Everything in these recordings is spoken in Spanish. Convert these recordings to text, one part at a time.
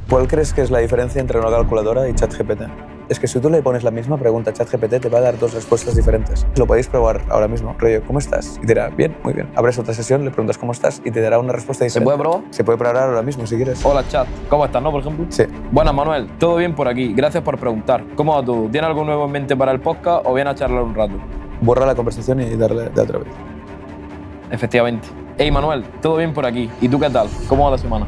¿Cuál crees que es la diferencia entre una calculadora y ChatGPT? Es que si tú le pones la misma pregunta a ChatGPT te va a dar dos respuestas diferentes. Lo podéis probar ahora mismo. Rollo, ¿cómo estás? Y te dirá, bien, muy bien. Abres otra sesión, le preguntas cómo estás y te dará una respuesta ¿Se diferente. puede probar? Se puede probar ahora mismo si quieres. Hola, chat. ¿Cómo estás, no, por ejemplo? Sí. Buenas, Manuel. ¿Todo bien por aquí? Gracias por preguntar. ¿Cómo va todo? ¿Tienes algo nuevo en mente para el podcast o vienes a charlar un rato? Borra la conversación y darle de otra vez. Efectivamente. Hey, Manuel. ¿Todo bien por aquí? ¿Y tú qué tal? ¿Cómo va la semana?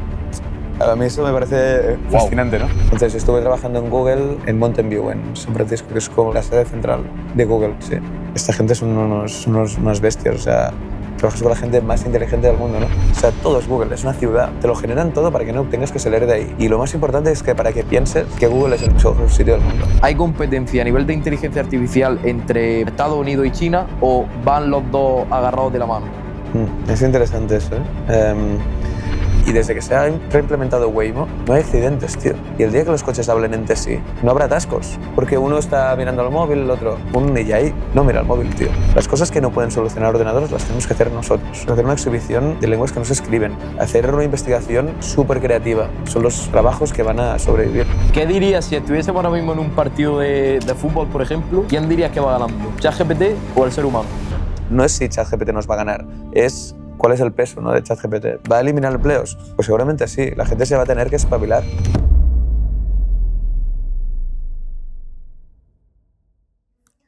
A mí eso me parece fascinante, ¿no? Entonces estuve trabajando en Google en Mountain View, en San Francisco, que es como la sede central de Google. Sí. Esta gente son unos bestias, o sea, trabajas con la gente más inteligente del mundo, ¿no? O sea, todo es Google, es una ciudad. Te lo generan todo para que no tengas que salir de ahí. Y lo más importante es que para que pienses que Google es el mejor sitio del mundo. ¿Hay competencia a nivel de inteligencia artificial entre Estados Unidos y China o van los dos agarrados de la mano? Es interesante eso, ¿eh? Y desde que se ha reimplementado Waymo, no hay accidentes, tío. Y el día que los coches hablen entre sí, no habrá atascos. Porque uno está mirando al móvil, el otro, y ahí no mira al móvil, tío. Las cosas que no pueden solucionar ordenadores las tenemos que hacer nosotros. Hacer una exhibición de lenguas que no se escriben. Hacer una investigación súper creativa. Son los trabajos que van a sobrevivir. ¿Qué dirías si estuviésemos ahora mismo en un partido de fútbol, por ejemplo? ¿Quién dirías que va ganando? ¿ChatGPT o el ser humano? No es si ChatGPT nos va a ganar, es cuál es el peso, ¿no?, de ChatGPT. ¿Va a eliminar empleos? Pues seguramente sí. La gente se va a tener que espabilar.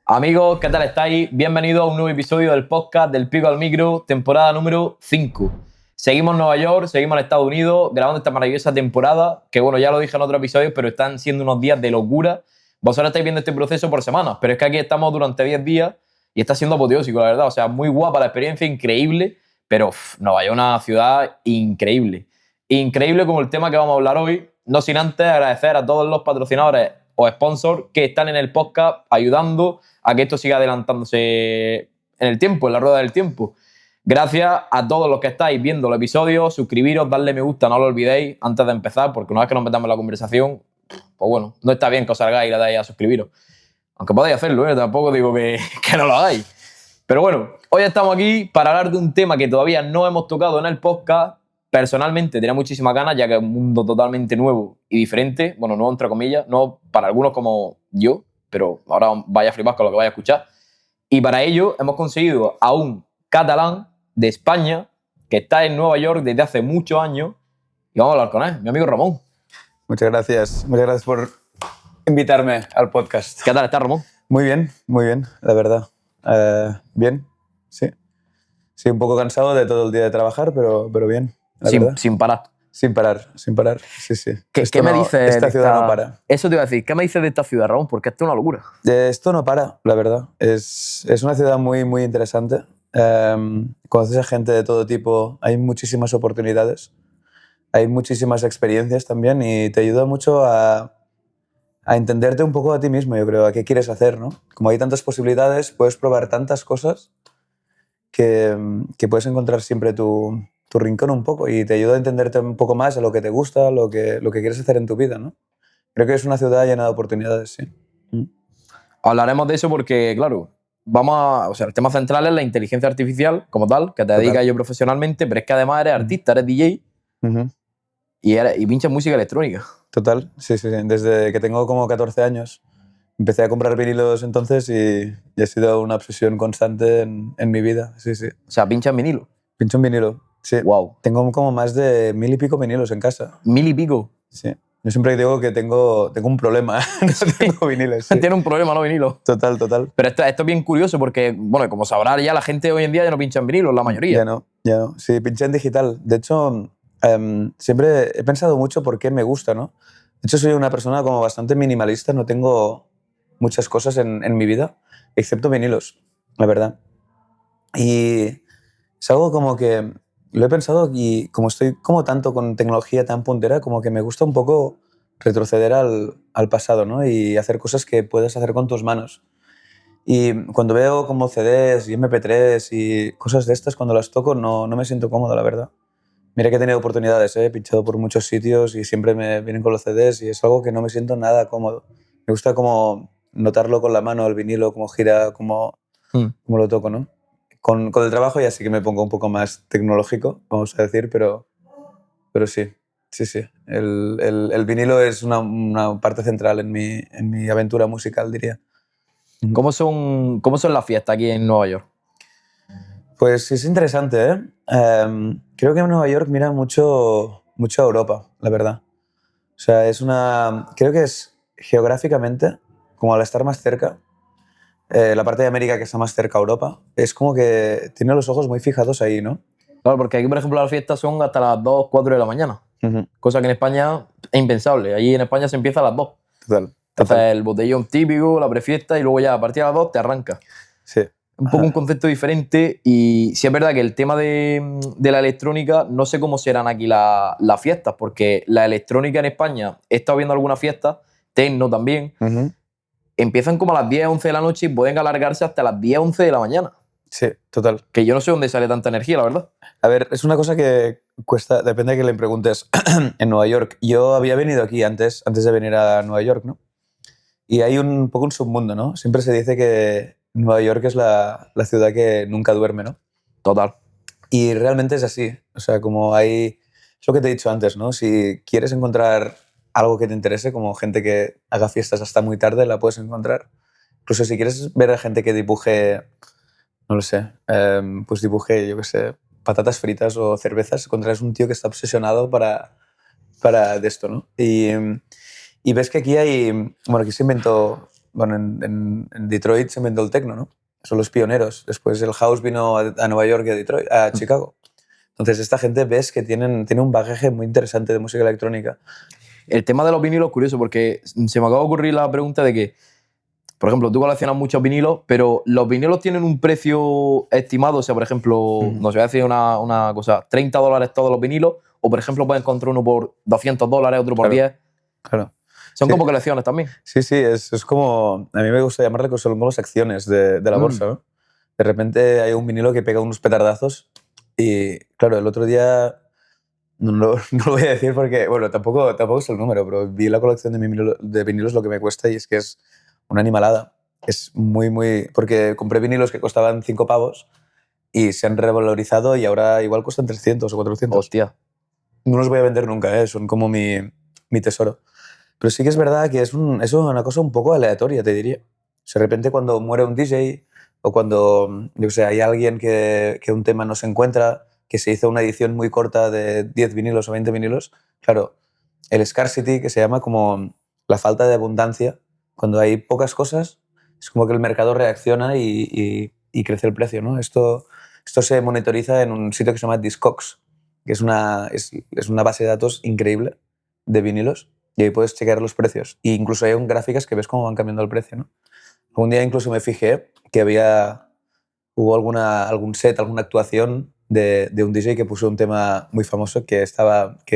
Amigos, ¿qué tal estáis? Bienvenidos a un nuevo episodio del podcast del Pico al Micro, temporada número 5. Seguimos en Nueva York, seguimos en Estados Unidos, grabando esta maravillosa temporada, que bueno, ya lo dije en otro episodio, pero están siendo unos días de locura. Vosotros estáis viendo este proceso por semanas, pero es que aquí estamos durante 10 días y está siendo apoteósico, la verdad. O sea, muy guapa la experiencia, increíble, pero Nueva York es una ciudad increíble. Increíble como el tema que vamos a hablar hoy, no sin antes agradecer a todos los patrocinadores o sponsors que están en el podcast ayudando a que esto siga adelantándose en el tiempo, en la rueda del tiempo. Gracias a todos los que estáis viendo el episodio, suscribiros, darle me gusta, no lo olvidéis antes de empezar, porque una vez que nos metamos en la conversación, pues bueno, no está bien que os salgáis y le dais a suscribiros. Aunque podáis hacerlo, tampoco digo que no lo hagáis. Pero bueno, hoy estamos aquí para hablar de un tema que todavía no hemos tocado en el podcast. Personalmente tenía muchísimas ganas, ya que es un mundo totalmente nuevo y diferente. Bueno, nuevo entre comillas, no para algunos como yo, pero ahora vaya a flipar con lo que vaya a escuchar. Y para ello hemos conseguido a un catalán de España que está en Nueva York desde hace muchos años y vamos a hablar con él, mi amigo Ramón. Muchas gracias por invitarme al podcast. ¿Qué tal estás, Ramón? Muy bien, la verdad. Bien, sí. Sí, un poco cansado de todo el día de trabajar, pero bien, la verdad. Sin parar. Sin parar, sí. ¿Qué me dices? Esta ciudad no para. Eso te iba a decir. ¿Qué me dices de esta ciudad, Ramón? Porque esto es una locura. Esto no para, la verdad. Es una ciudad muy interesante. Conoces a gente de todo tipo, hay muchísimas oportunidades, hay muchísimas experiencias también y te ayuda mucho a entenderte un poco a ti mismo, yo creo, a qué quieres hacer, ¿no? Como hay tantas posibilidades, puedes probar tantas cosas que puedes encontrar siempre tu rincón un poco y te ayuda a entenderte un poco más a lo que te gusta, lo que quieres hacer en tu vida, ¿no? Creo que es una ciudad llena de oportunidades, sí. Hablaremos de eso porque, claro, o sea, el tema central es la inteligencia artificial como tal, que te dedicas a ello profesionalmente, pero es que además eres artista, eres DJ y pinchas música electrónica. Total, sí. Desde que tengo como 14 años empecé a comprar vinilos entonces y ha sido una obsesión constante en mi vida, sí. O sea, pinchas vinilo. Pincho un vinilo, sí. Wow. Tengo como más de 1000 y pico vinilos en casa. 1000 y pico. Sí. Yo siempre digo que tengo un problema, no tengo vinilos. Sí. Tiene un problema, ¿no? Vinilo. Total. Pero esto es bien curioso porque, bueno, como sabrás ya, la gente hoy en día ya no pincha en vinilo, la mayoría. Ya no. Sí, pinché en digital. De hecho, siempre he pensado mucho por qué me gusta, ¿no? De hecho, soy una persona como bastante minimalista, no tengo muchas cosas en mi vida, excepto vinilos, la verdad. Y es algo como que lo he pensado y como estoy como tanto con tecnología tan puntera, como que me gusta un poco retroceder al pasado, ¿no? Y hacer cosas que puedes hacer con tus manos. Y cuando veo como CDs y MP3 y cosas de estas, cuando las toco no me siento cómodo, la verdad. Mira que he tenido oportunidades, he pinchado por muchos sitios y siempre me vienen con los CDs y es algo que no me siento nada cómodo. Me gusta como notarlo con la mano, el vinilo, cómo gira, cómo lo toco, ¿no? Con el trabajo ya sí que me pongo un poco más tecnológico, vamos a decir, pero sí. Sí, sí. El vinilo es una parte central en mi aventura musical, diría. ¿Cómo son las fiestas aquí en Nueva York? Pues es interesante, ¿eh? Creo que en Nueva York mira mucho a Europa, la verdad. O sea, creo que es geográficamente, como al estar más cerca, la parte de América que está más cerca a Europa, es como que tiene los ojos muy fijados ahí, ¿no? Claro, porque aquí, por ejemplo, las fiestas son hasta las 2, 4 de la mañana. Ujú. Cosa que en España es impensable. Allí en España se empieza a las 2. Total. Haces el botellón típico, la prefiesta y luego ya a partir de las 2 te arranca. Sí. Un poco un concepto diferente y sí es verdad que el tema de la electrónica, no sé cómo serán aquí las fiestas, porque la electrónica en España, he estado viendo algunas fiestas, techno también, Ujú. empiezan como a las 10, 11 de la noche y pueden alargarse hasta las 10, 11 de la mañana. Sí, total. Que yo no sé dónde sale tanta energía, la verdad. A ver, es una cosa que cuesta, depende de que le preguntes. En Nueva York, yo había venido aquí antes de venir a Nueva York, ¿no? Y hay un poco un submundo, ¿no? Siempre se dice que Nueva York es la ciudad que nunca duerme, ¿no? Total. Y realmente es así. O sea, como hay... Es lo que te he dicho antes, ¿no? Si quieres encontrar algo que te interese, como gente que haga fiestas hasta muy tarde, la puedes encontrar. Incluso si quieres ver a gente que dibuje, no lo sé, pues dibuje, yo qué sé, patatas fritas o cervezas, encontrarás un tío que está obsesionado para de esto, ¿no? Y ves que aquí hay... Bueno, aquí se inventó... Bueno, en Detroit se inventó el techno, ¿no? Son los pioneros. Después el house vino a Nueva York y a Detroit, a Chicago. Entonces esta gente ves que tiene un bagaje muy interesante de música electrónica. El tema de los vinilos es curioso porque se me acaba de ocurrir la pregunta de que, por ejemplo, tú coleccionas muchos vinilos, pero ¿los vinilos tienen un precio estimado? O sea, por ejemplo, no sé, voy a decir una cosa, $30 todos los vinilos, o por ejemplo puedes encontrar uno por $200, otro por 10. Claro. Son Sí. como colecciones también. Sí, sí, es como... A mí me gusta llamarle que son como las acciones de la bolsa, ¿no? De repente hay un vinilo que pega unos petardazos y, claro, el otro día... No lo voy a decir porque, bueno, tampoco es el número, pero vi la colección de vinilos lo que me cuesta y es que es una animalada. Es muy, muy... Porque compré vinilos que costaban 5 pavos y se han revalorizado y ahora igual cuestan 300 o 400. Hostia. No los voy a vender nunca, ¿eh? Son como mi tesoro. Pero sí que es verdad que es una cosa un poco aleatoria, te diría. O sea, de repente cuando muere un DJ o cuando, yo sé, hay alguien que un tema no se encuentra, que se hizo una edición muy corta de 10 vinilos o 20 vinilos, claro, el scarcity, que se llama como la falta de abundancia, cuando hay pocas cosas, es como que el mercado reacciona y crece el precio, ¿no? Esto se monitoriza en un sitio que se llama Discogs, que es una base de datos increíble de vinilos y ahí puedes chequear los precios. E incluso hay gráficas que ves cómo van cambiando el precio, ¿no? Un día incluso me fijé que hubo algún set, alguna actuación de un DJ que puso un tema muy famoso que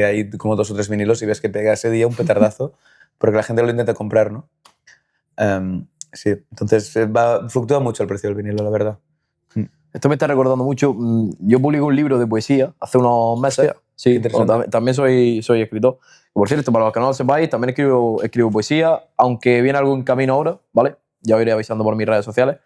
hay como 2 o 3 vinilos y ves que pega ese día un petardazo porque la gente lo intenta comprar, ¿no? Sí, entonces fluctúa mucho el precio del vinilo, la verdad. Esto me está recordando mucho. Yo publiqué un libro de poesía hace unos meses. Hostia, sí, interesante. bueno, también soy escritor. Por cierto, para los que no lo sepáis, también escribo poesía, aunque viene algo en camino ahora, ¿vale? Ya os iré avisando por mis redes sociales.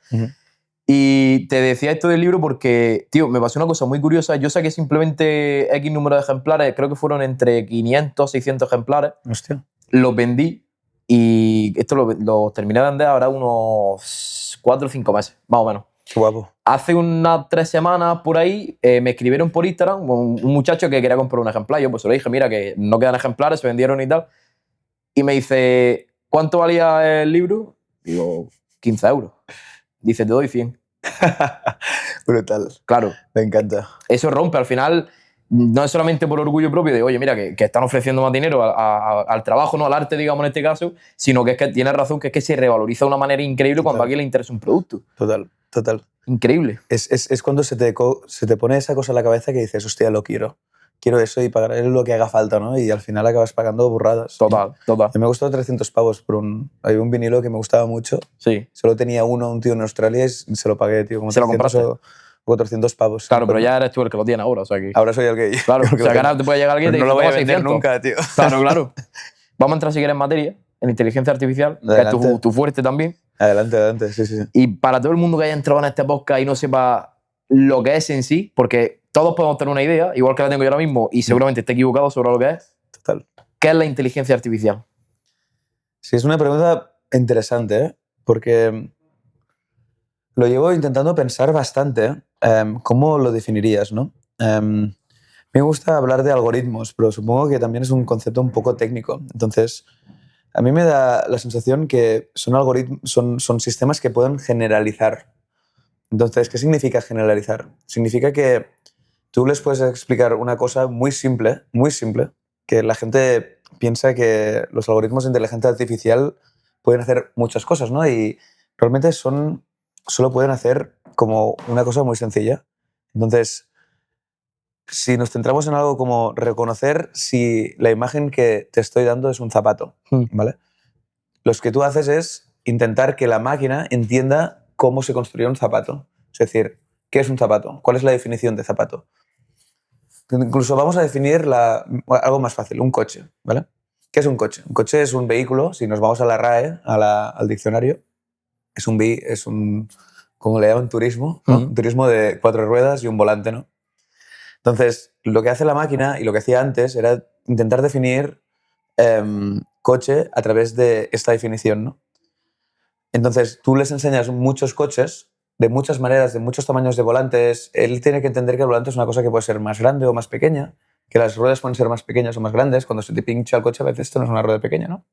Y te decía esto del libro porque, tío, me pasó una cosa muy curiosa. Yo saqué simplemente X número de ejemplares, creo que fueron entre 500, 600 ejemplares. Hostia. Los vendí y esto lo terminé de vender ahora unos 4 o 5 meses, más o menos. Qué guapo. Hace unas 3 semanas por ahí me escribieron por Instagram un muchacho que quería comprar un ejemplar. Yo pues le dije, mira, que no quedan ejemplares, se vendieron y tal. Y me dice, ¿cuánto valía el libro? Digo, 15 euros. Dice, te doy 100. Brutal. Claro. Me encanta. Eso rompe al final. No es solamente por orgullo propio de, oye, mira, que están ofreciendo más dinero al trabajo, no al arte, digamos, en este caso, sino que es que tienes razón, que es que se revaloriza de una manera increíble Total. cuando a alguien le interesa un producto. Total. Increíble. Es cuando se te pone esa cosa en la cabeza que dices, hostia, lo quiero. Quiero eso y pagaré lo que haga falta, ¿no? Y al final acabas pagando burradas. Total. A mí me costó 300 pavos por hay un vinilo que me gustaba mucho. Sí. Solo tenía un tío en Australia y se lo pagué, tío. Como ¿Se lo 300 o 400 pavos. Claro, pero ya eres tú el que lo tiene ahora, o sea que... Ahora soy el que... Claro, o sea que ahora te puede llegar alguien y te no dice, lo voy a toma vender 600. nunca, tío. Claro. Vamos a entrar si quieres en materia, en inteligencia artificial, Adelante. que es tu fuerte también. Adelante, sí. Y para todo el mundo que haya entrado en este podcast y no sepa lo que es en sí, porque todos podemos tener una idea, igual que la tengo yo ahora mismo, y seguramente esté equivocado sobre lo que es. ¿qué es la inteligencia artificial? Sí, es una pregunta interesante, ¿eh? Porque lo llevo intentando pensar bastante. ¿Cómo lo definirías, no? Me gusta hablar de algoritmos, pero supongo que también es un concepto un poco técnico. Entonces, a mí me da la sensación que son algoritmos, son sistemas que pueden generalizar. Entonces, ¿qué significa generalizar? Significa que tú les puedes explicar una cosa muy simple, que la gente piensa que los algoritmos de inteligencia artificial pueden hacer muchas cosas, ¿no? Y realmente solo pueden hacer como una cosa muy sencilla. Entonces, si nos centramos en algo como reconocer si la imagen que te estoy dando es un zapato, ¿vale? Lo que tú haces es intentar que la máquina entienda cómo se construye un zapato. Es decir, ¿qué es un zapato? ¿Cuál es la definición de zapato? Incluso vamos a definir algo más fácil, un coche, ¿vale? ¿Qué es un coche? Un coche es un vehículo, si nos vamos a la RAE, al diccionario, es un, como le llaman, turismo, ¿no? Un turismo de 4 ruedas y un volante, ¿no? Entonces, lo que hace la máquina y lo que hacía antes era intentar definir coche a través de esta definición, ¿no? Entonces, tú les enseñas muchos coches de muchas maneras, de muchos tamaños de volantes. Él tiene que entender que el volante es una cosa que puede ser más grande o más pequeña, que las ruedas pueden ser más pequeñas o más grandes. Cuando se te pincha el coche, a veces esto no es una rueda pequeña, ¿no?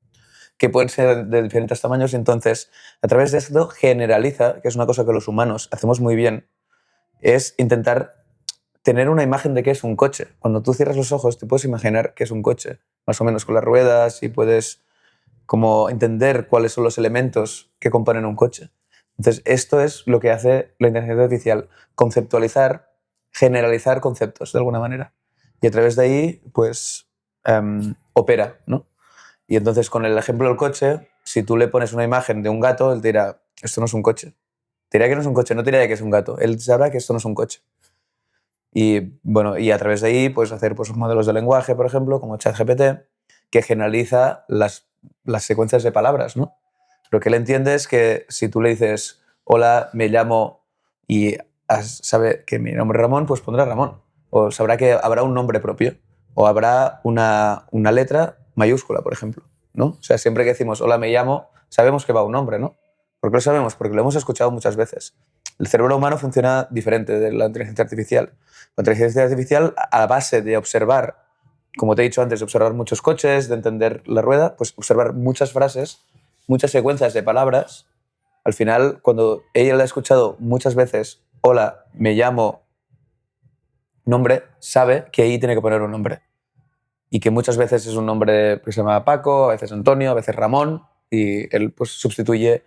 Que pueden ser de diferentes tamaños y entonces, a través de esto, generaliza, que es una cosa que los humanos hacemos muy bien, es intentar tener una imagen de qué es un coche. Cuando tú cierras los ojos, te puedes imaginar qué es un coche, más o menos con las ruedas y puedes como entender cuáles son los elementos que componen un coche. Entonces, esto es lo que hace la inteligencia artificial, conceptualizar, generalizar conceptos de alguna manera. Y a través de ahí, pues, opera, ¿no? Y entonces, con el ejemplo del coche, si tú le pones una imagen de un gato, él te dirá, esto no es un coche. Te dirá que no es un coche, no te dirá que es un gato. Él sabrá que esto no es un coche. Y, bueno, y a través de ahí puedes hacer pues, modelos de lenguaje, por ejemplo, como ChatGPT, que generaliza las secuencias de palabras, ¿no? Lo que él entiende es que si tú le dices, hola, me llamo, y sabe que mi nombre es Ramón, pues pondrá Ramón. O sabrá que habrá un nombre propio. O habrá una letra mayúscula, por ejemplo, ¿no? O sea, siempre que decimos, hola, me llamo, sabemos que va un nombre, ¿no? ¿Por qué lo sabemos? Porque lo hemos escuchado muchas veces. El cerebro humano funciona diferente de la inteligencia artificial. La inteligencia artificial, a base de observar, como te he dicho antes, de observar muchos coches, de entender la rueda, pues observar muchas frases, muchas secuencias de palabras. Al final, cuando ella la ha escuchado muchas veces, hola, me llamo, nombre, sabe que ahí tiene que poner un nombre. Y que muchas veces es un nombre que se llama Paco, a veces Antonio, a veces Ramón, y él pues sustituye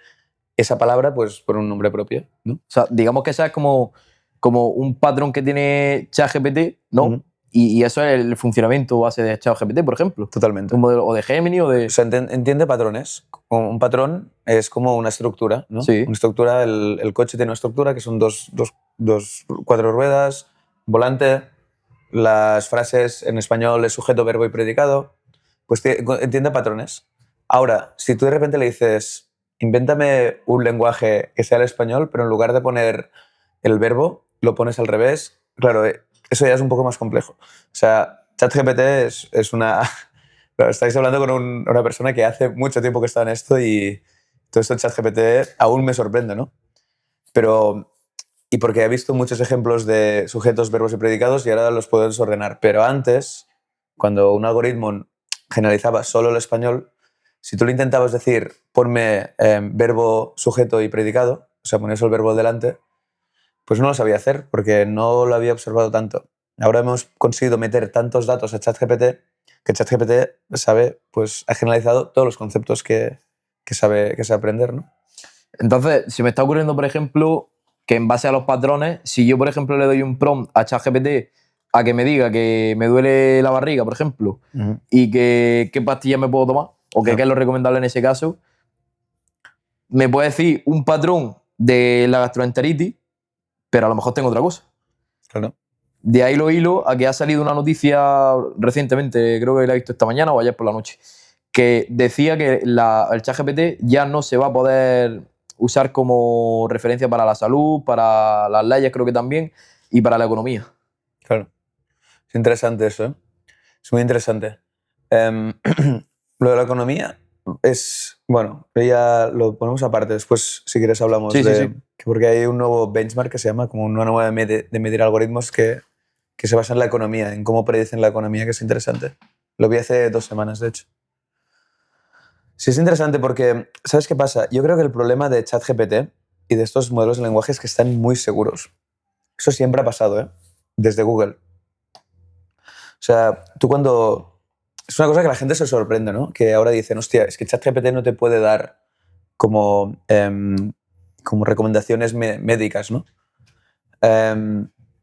esa palabra pues por un nombre propio, ¿no? O sea, digamos que esa es como un patrón que tiene ChatGPT, ¿no? Ujú. Y eso es el funcionamiento base de ChatGPT, por ejemplo. Totalmente. Un modelo o de Gemini o de... O sea, entiende patrones. Un patrón es como una estructura, ¿no? Sí. Una estructura, el coche tiene una estructura que son cuatro ruedas, volante, las frases en español es sujeto, verbo y predicado. Pues entiende patrones. Ahora, si tú de repente le dices, invéntame un lenguaje que sea el español, pero en lugar de poner el verbo, lo pones al revés, claro, eso ya es un poco más complejo. O sea, ChatGPT es una... Claro, estáis hablando con una persona que hace mucho tiempo que está en esto y todo esto de ChatGPT aún me sorprende, ¿no? Pero, y porque he visto muchos ejemplos de sujetos, verbos y predicados y ahora los puedo desordenar. Pero antes, cuando un algoritmo generalizaba solo el español, si tú le intentabas decir, ponme verbo, sujeto y predicado, o sea, ponías el verbo delante, pues no lo sabía hacer porque no lo había observado tanto. Ahora hemos conseguido meter tantos datos a ChatGPT que ChatGPT sabe, pues ha generalizado todos los conceptos que sabe aprender, ¿no? Entonces, se me está ocurriendo, por ejemplo, que en base a los patrones, si yo, por ejemplo, le doy un prompt a ChatGPT a que me diga que me duele la barriga, por ejemplo, y que qué pastillas me puedo tomar, o que qué es lo recomendable en ese caso, me puede decir un patrón de la gastroenteritis, pero a lo mejor tengo otra cosa. Claro. De ahí lo hilo a que ha salido una noticia recientemente, creo que la he visto esta mañana o ayer por la noche, que decía que el ChatGPT ya no se va a poder usar como referencia para la salud, para las leyes creo que también, y para la economía. Claro. Es interesante eso, ¿eh? Es muy interesante. Em, lo de la economía es, bueno, ya lo ponemos aparte. Después, si quieres, hablamos Sí, sí, de... sí. Porque hay un nuevo benchmark que se llama como una nueva de medir algoritmos que se basa en la economía, en cómo predicen la economía, que es interesante. Lo vi hace 2 semanas, de hecho. Sí, es interesante porque, ¿sabes qué pasa? Yo creo que el problema de ChatGPT y de estos modelos de lenguaje es que están muy seguros. Eso siempre ha pasado, ¿eh? Desde Google. O sea, tú cuando... Es una cosa que la gente se sorprende, ¿no? Que ahora dicen, hostia, es que ChatGPT no te puede dar como, como recomendaciones médicas, ¿no?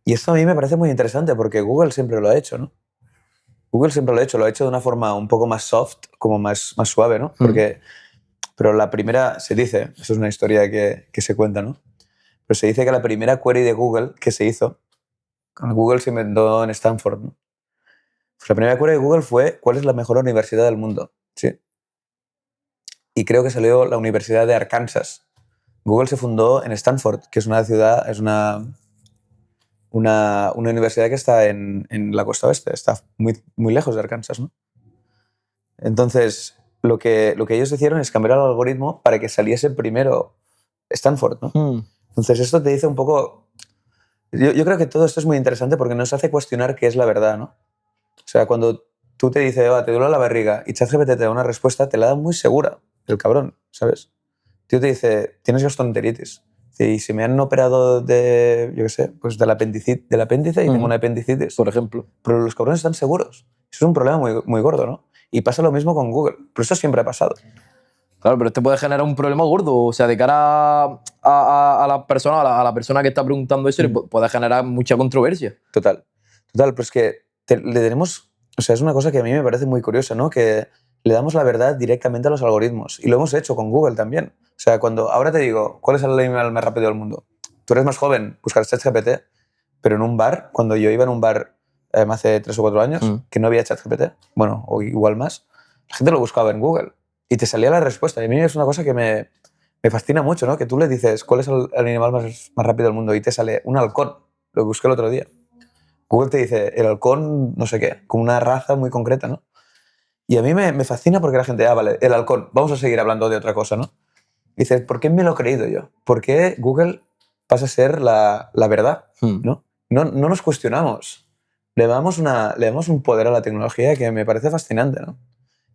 Y esto a mí me parece muy interesante porque Google siempre lo ha hecho, ¿no? Google siempre lo ha hecho de una forma un poco más soft, como más suave, ¿no? Porque, pero la primera, se dice, eso es una historia que se cuenta, ¿no? Pero se dice que la primera query de Google que se hizo, con Google se inventó en Stanford, ¿no? Pues la primera query de Google fue, ¿cuál es la mejor universidad del mundo? Sí. Y creo que salió la Universidad de Arkansas. Google se fundó en Stanford, que es una ciudad, es una universidad que está en la costa oeste, está muy lejos de Arkansas, ¿no? Entonces, lo que ellos hicieron es cambiar el algoritmo para que saliese primero Stanford, ¿no? Entonces, esto te dice un poco... Yo creo que todo esto es muy interesante porque nos hace cuestionar qué es la verdad, ¿no? O sea, cuando tú te dices, te duele la barriga y ChatGPT te da una respuesta, te la da muy segura, el cabrón, ¿sabes? El tío te dice, tienes gastroenteritis. Y si me han operado de, yo qué sé, pues del apéndice y tengo una apendicitis. Por ejemplo. Pero los cabrones están seguros. Eso es un problema muy gordo, ¿no? Y pasa lo mismo con Google. Pero eso siempre ha pasado. Claro, pero este puede generar un problema gordo. O sea, de cara a la persona, a la persona que está preguntando eso, le puede generar mucha controversia. Total. Total, pero es que le tenemos... O sea, es una cosa que a mí me parece muy curiosa, ¿no? Que le damos la verdad directamente a los algoritmos. Y lo hemos hecho con Google también. O sea, cuando ahora te digo, ¿cuál es el email más rápido del mundo? Tú eres más joven, buscarás ChatGPT, pero en un bar, cuando yo iba en un bar hace 3 o 4 años, que no había ChatGPT, bueno, o igual más, la gente lo buscaba en Google y te salía la respuesta. Y a mí es una cosa que me fascina mucho, ¿no? Que tú le dices, ¿cuál es el animal más rápido del mundo? Y te sale un halcón. Lo busqué el otro día. Google te dice, el halcón, no sé qué, con una raza muy concreta, ¿no? Y a mí me fascina porque la gente, vale, el halcón, vamos a seguir hablando de otra cosa, ¿no? Y dices, ¿por qué me lo he creído yo? ¿Por qué Google pasa a ser la verdad? ¿No? No nos cuestionamos. Le damos un poder a la tecnología que me parece fascinante, ¿no?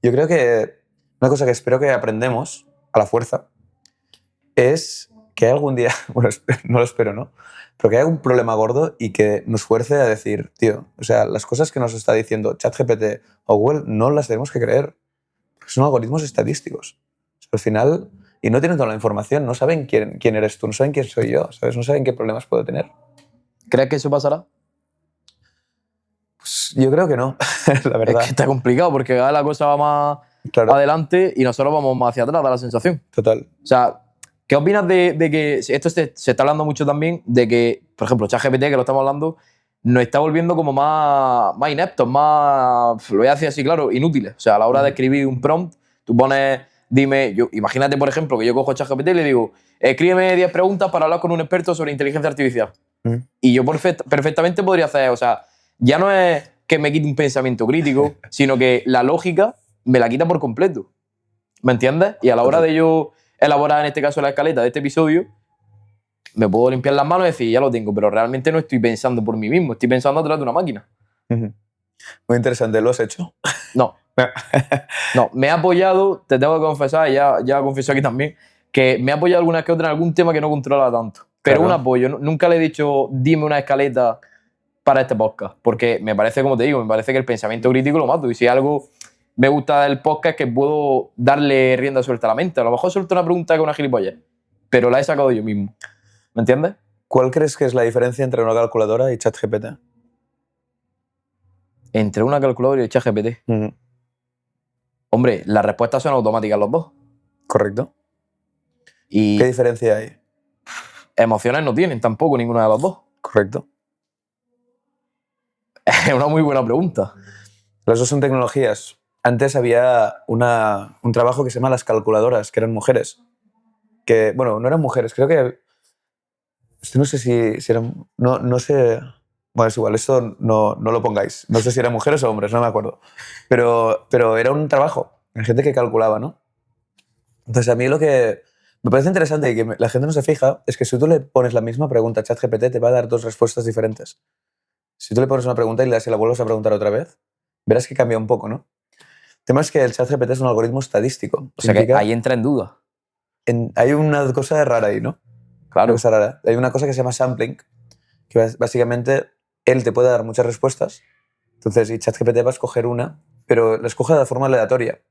Yo creo que una cosa que espero que aprendemos a la fuerza es que algún día, bueno, no lo espero, ¿no? Pero que haya un problema gordo y que nos fuerce a decir, tío, o sea, las cosas que nos está diciendo ChatGPT o Google no las tenemos que creer. Porque son algoritmos estadísticos. O sea, al final, y no tienen toda la información, no saben quién eres tú, no saben quién soy yo, ¿sabes? No saben qué problemas puedo tener. ¿Crees que eso pasará? Pues yo creo que no, la verdad. Es que está complicado porque cada vez la cosa va más adelante y nosotros vamos más hacia atrás, da la sensación. Total. O sea, ¿qué opinas de que esto se está hablando mucho también de que, por ejemplo, ChatGPT, que lo estamos hablando, nos está volviendo como más ineptos, más, lo voy a decir así, claro, inútiles? O sea, a la hora de escribir un prompt, tú pones, imagínate, por ejemplo, que yo cojo ChatGPT y le digo, escríbeme 10 preguntas para hablar con un experto sobre inteligencia artificial. Y yo perfectamente podría hacer, o sea, ya no es que me quite un pensamiento crítico, sino que la lógica me la quita por completo. ¿Me entiendes? Y a la hora de yo elaborar, en este caso, la escaleta de este episodio, me puedo limpiar las manos y decir, ya lo tengo, pero realmente no estoy pensando por mí mismo, estoy pensando a través de una máquina. Muy interesante, ¿lo has hecho? No. No, me he apoyado, te tengo que confesar, ya confieso aquí también, que me he apoyado alguna que otra en algún tema que no controla tanto. Pero Claro. un apoyo, nunca le he dicho, dime una escaleta para este podcast, porque me parece, como te digo, me parece que el pensamiento crítico lo mato. Y si algo me gusta del podcast es que puedo darle rienda suelta a la mente. A lo mejor suelto una pregunta que una gilipollez, pero la he sacado yo mismo. ¿Me entiendes? ¿Cuál crees que es la diferencia entre una calculadora y ChatGPT? Entre una calculadora y ChatGPT. Hombre, las respuestas son automáticas los dos. Correcto. Y ¿Qué diferencia hay? emociones no tienen tampoco ninguna de las dos. Correcto. Es una muy buena pregunta. Las dos son tecnologías. Antes había un trabajo que se llama las calculadoras, que eran mujeres. Que, bueno, no eran mujeres, creo que... No sé si eran... No sé... Bueno, es igual, eso no lo pongáis. No sé si eran mujeres o hombres, no me acuerdo. Pero era un trabajo. Hay gente que calculaba, ¿no? Entonces, a mí lo que me parece interesante y que la gente no se fija es que si tú le pones la misma pregunta a ChatGPT, te va a dar dos respuestas diferentes. Si tú le pones una pregunta y se la vuelves a preguntar otra vez, verás que cambia un poco, ¿no? El tema es que el ChatGPT es un algoritmo estadístico. O sea que ahí entra en duda. Hay una cosa rara ahí, ¿no? Claro. Una cosa rara. Hay una cosa que se llama sampling, que básicamente él te puede dar muchas respuestas. Entonces, y ChatGPT va a escoger una, pero la escoge de forma aleatoria.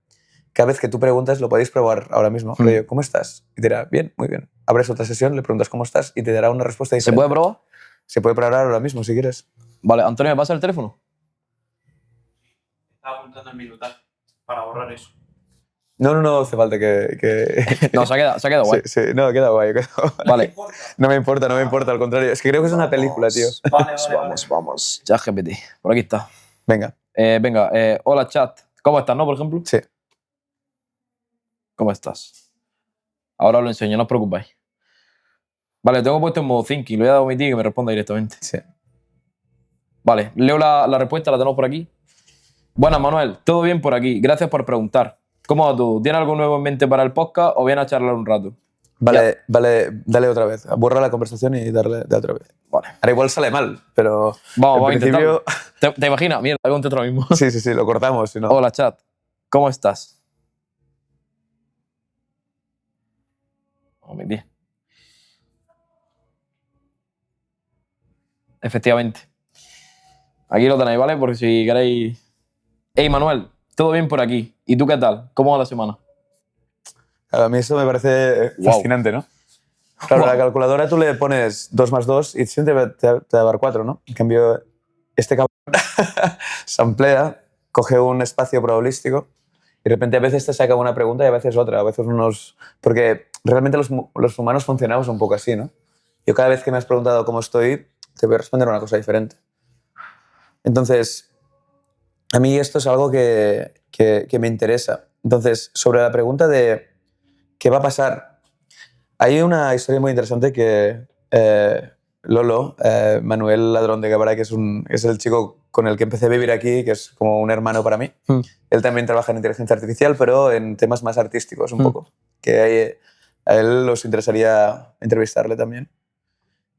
Cada vez que tú preguntas, lo podéis probar ahora mismo. Rollo, ¿cómo estás? Y te dirá, bien, muy bien. Abres otra sesión, le preguntas cómo estás y te dará una respuesta diferente. ¿Se puede probar? Se puede probar ahora mismo, si quieres. Vale, Antonio, ¿me pasa el teléfono? Estaba apuntando el minutal para borrar eso. No hace falta que... No, se ha quedado guay. Sí, no, queda guay. Vale. No me importa, al contrario. Es que creo que es una película, tío. Vamos. ChatGPT. Por aquí está. Venga. Hola, chat. ¿Cómo estás, no, por ejemplo? Sí. ¿Cómo estás? Ahora os lo enseño, no os preocupáis. Vale, lo tengo puesto en modo thinking. Lo voy a dar a omitir y que me responda directamente. Sí. Vale, leo la respuesta, la tenemos por aquí. Buenas, Manuel. ¿Todo bien por aquí? Gracias por preguntar. ¿Cómo va tú? ¿Tienes algo nuevo en mente para el podcast o viene a charlar un rato? Vale, dale otra vez. Borra la conversación y darle de otra vez. Vale. Ahora igual sale mal, pero... Vamos a principio... intentarlo. ¿Te imaginas? Mierda, hago un teatro ahora mismo. Sí, lo cortamos, si no. Hola, chat. ¿Cómo estás? Omití. Efectivamente. Aquí lo tenéis, ¿vale? Porque si queréis... Hey, Manuel, ¿todo bien por aquí? ¿Y tú qué tal? ¿Cómo va la semana? A mí eso me parece fascinante, ¿no? Claro, la calculadora tú le pones 2 más 2 y siempre te va a dar 4, ¿no? En cambio, este cabrón samplea, coge un espacio probabilístico y de repente a veces te saca una pregunta y a veces otra, a veces unos... Porque realmente los humanos funcionamos un poco así, ¿no? Yo cada vez que me has preguntado cómo estoy, te voy a responder una cosa diferente. Entonces, a mí esto es algo que me interesa. Entonces, sobre la pregunta de qué va a pasar, hay una historia muy interesante que Lolo, Manuel Ladrón de Cabra, que es el chico con el que empecé a vivir aquí, que es como un hermano para mí. Él también trabaja en inteligencia artificial, pero en temas más artísticos un poco, que a él os interesaría entrevistarle también.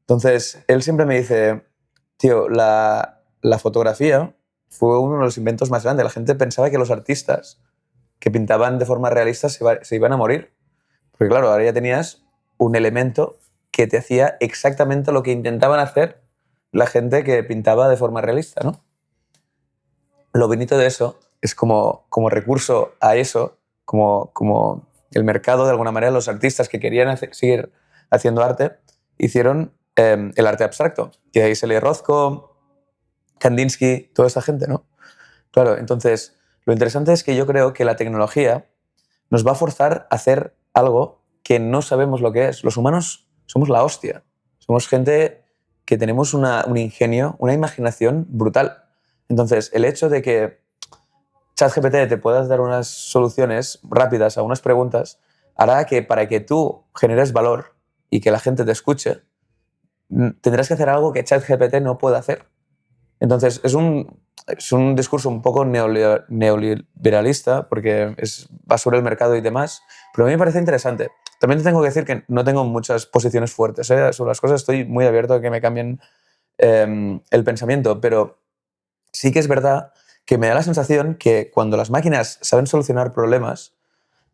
Entonces, él siempre me dice, tío, la fotografía fue uno de los inventos más grandes. La gente pensaba que los artistas que pintaban de forma realista se iban a morir. Porque claro, ahora ya tenías un elemento que te hacía exactamente lo que intentaban hacer la gente que pintaba de forma realista, ¿no? Lo bonito de eso es como recurso a eso, como el mercado, de alguna manera, los artistas que querían seguir haciendo arte, hicieron el arte abstracto. Y ahí se lee Rothko, Kandinsky, toda esa gente, ¿no? Claro, entonces, lo interesante es que yo creo que la tecnología nos va a forzar a hacer algo que no sabemos lo que es. Los humanos somos la hostia. Somos gente que tenemos un ingenio, una imaginación brutal. Entonces, el hecho de que ChatGPT te puedas dar unas soluciones rápidas a unas preguntas hará que para que tú generes valor y que la gente te escuche, tendrás que hacer algo que ChatGPT no puede hacer. Entonces, es un discurso un poco neoliberalista porque va sobre el mercado y demás, pero a mí me parece interesante. También te tengo que decir que no tengo muchas posiciones fuertes sobre las cosas, estoy muy abierto a que me cambien el pensamiento, pero sí que es verdad que me da la sensación que cuando las máquinas saben solucionar problemas,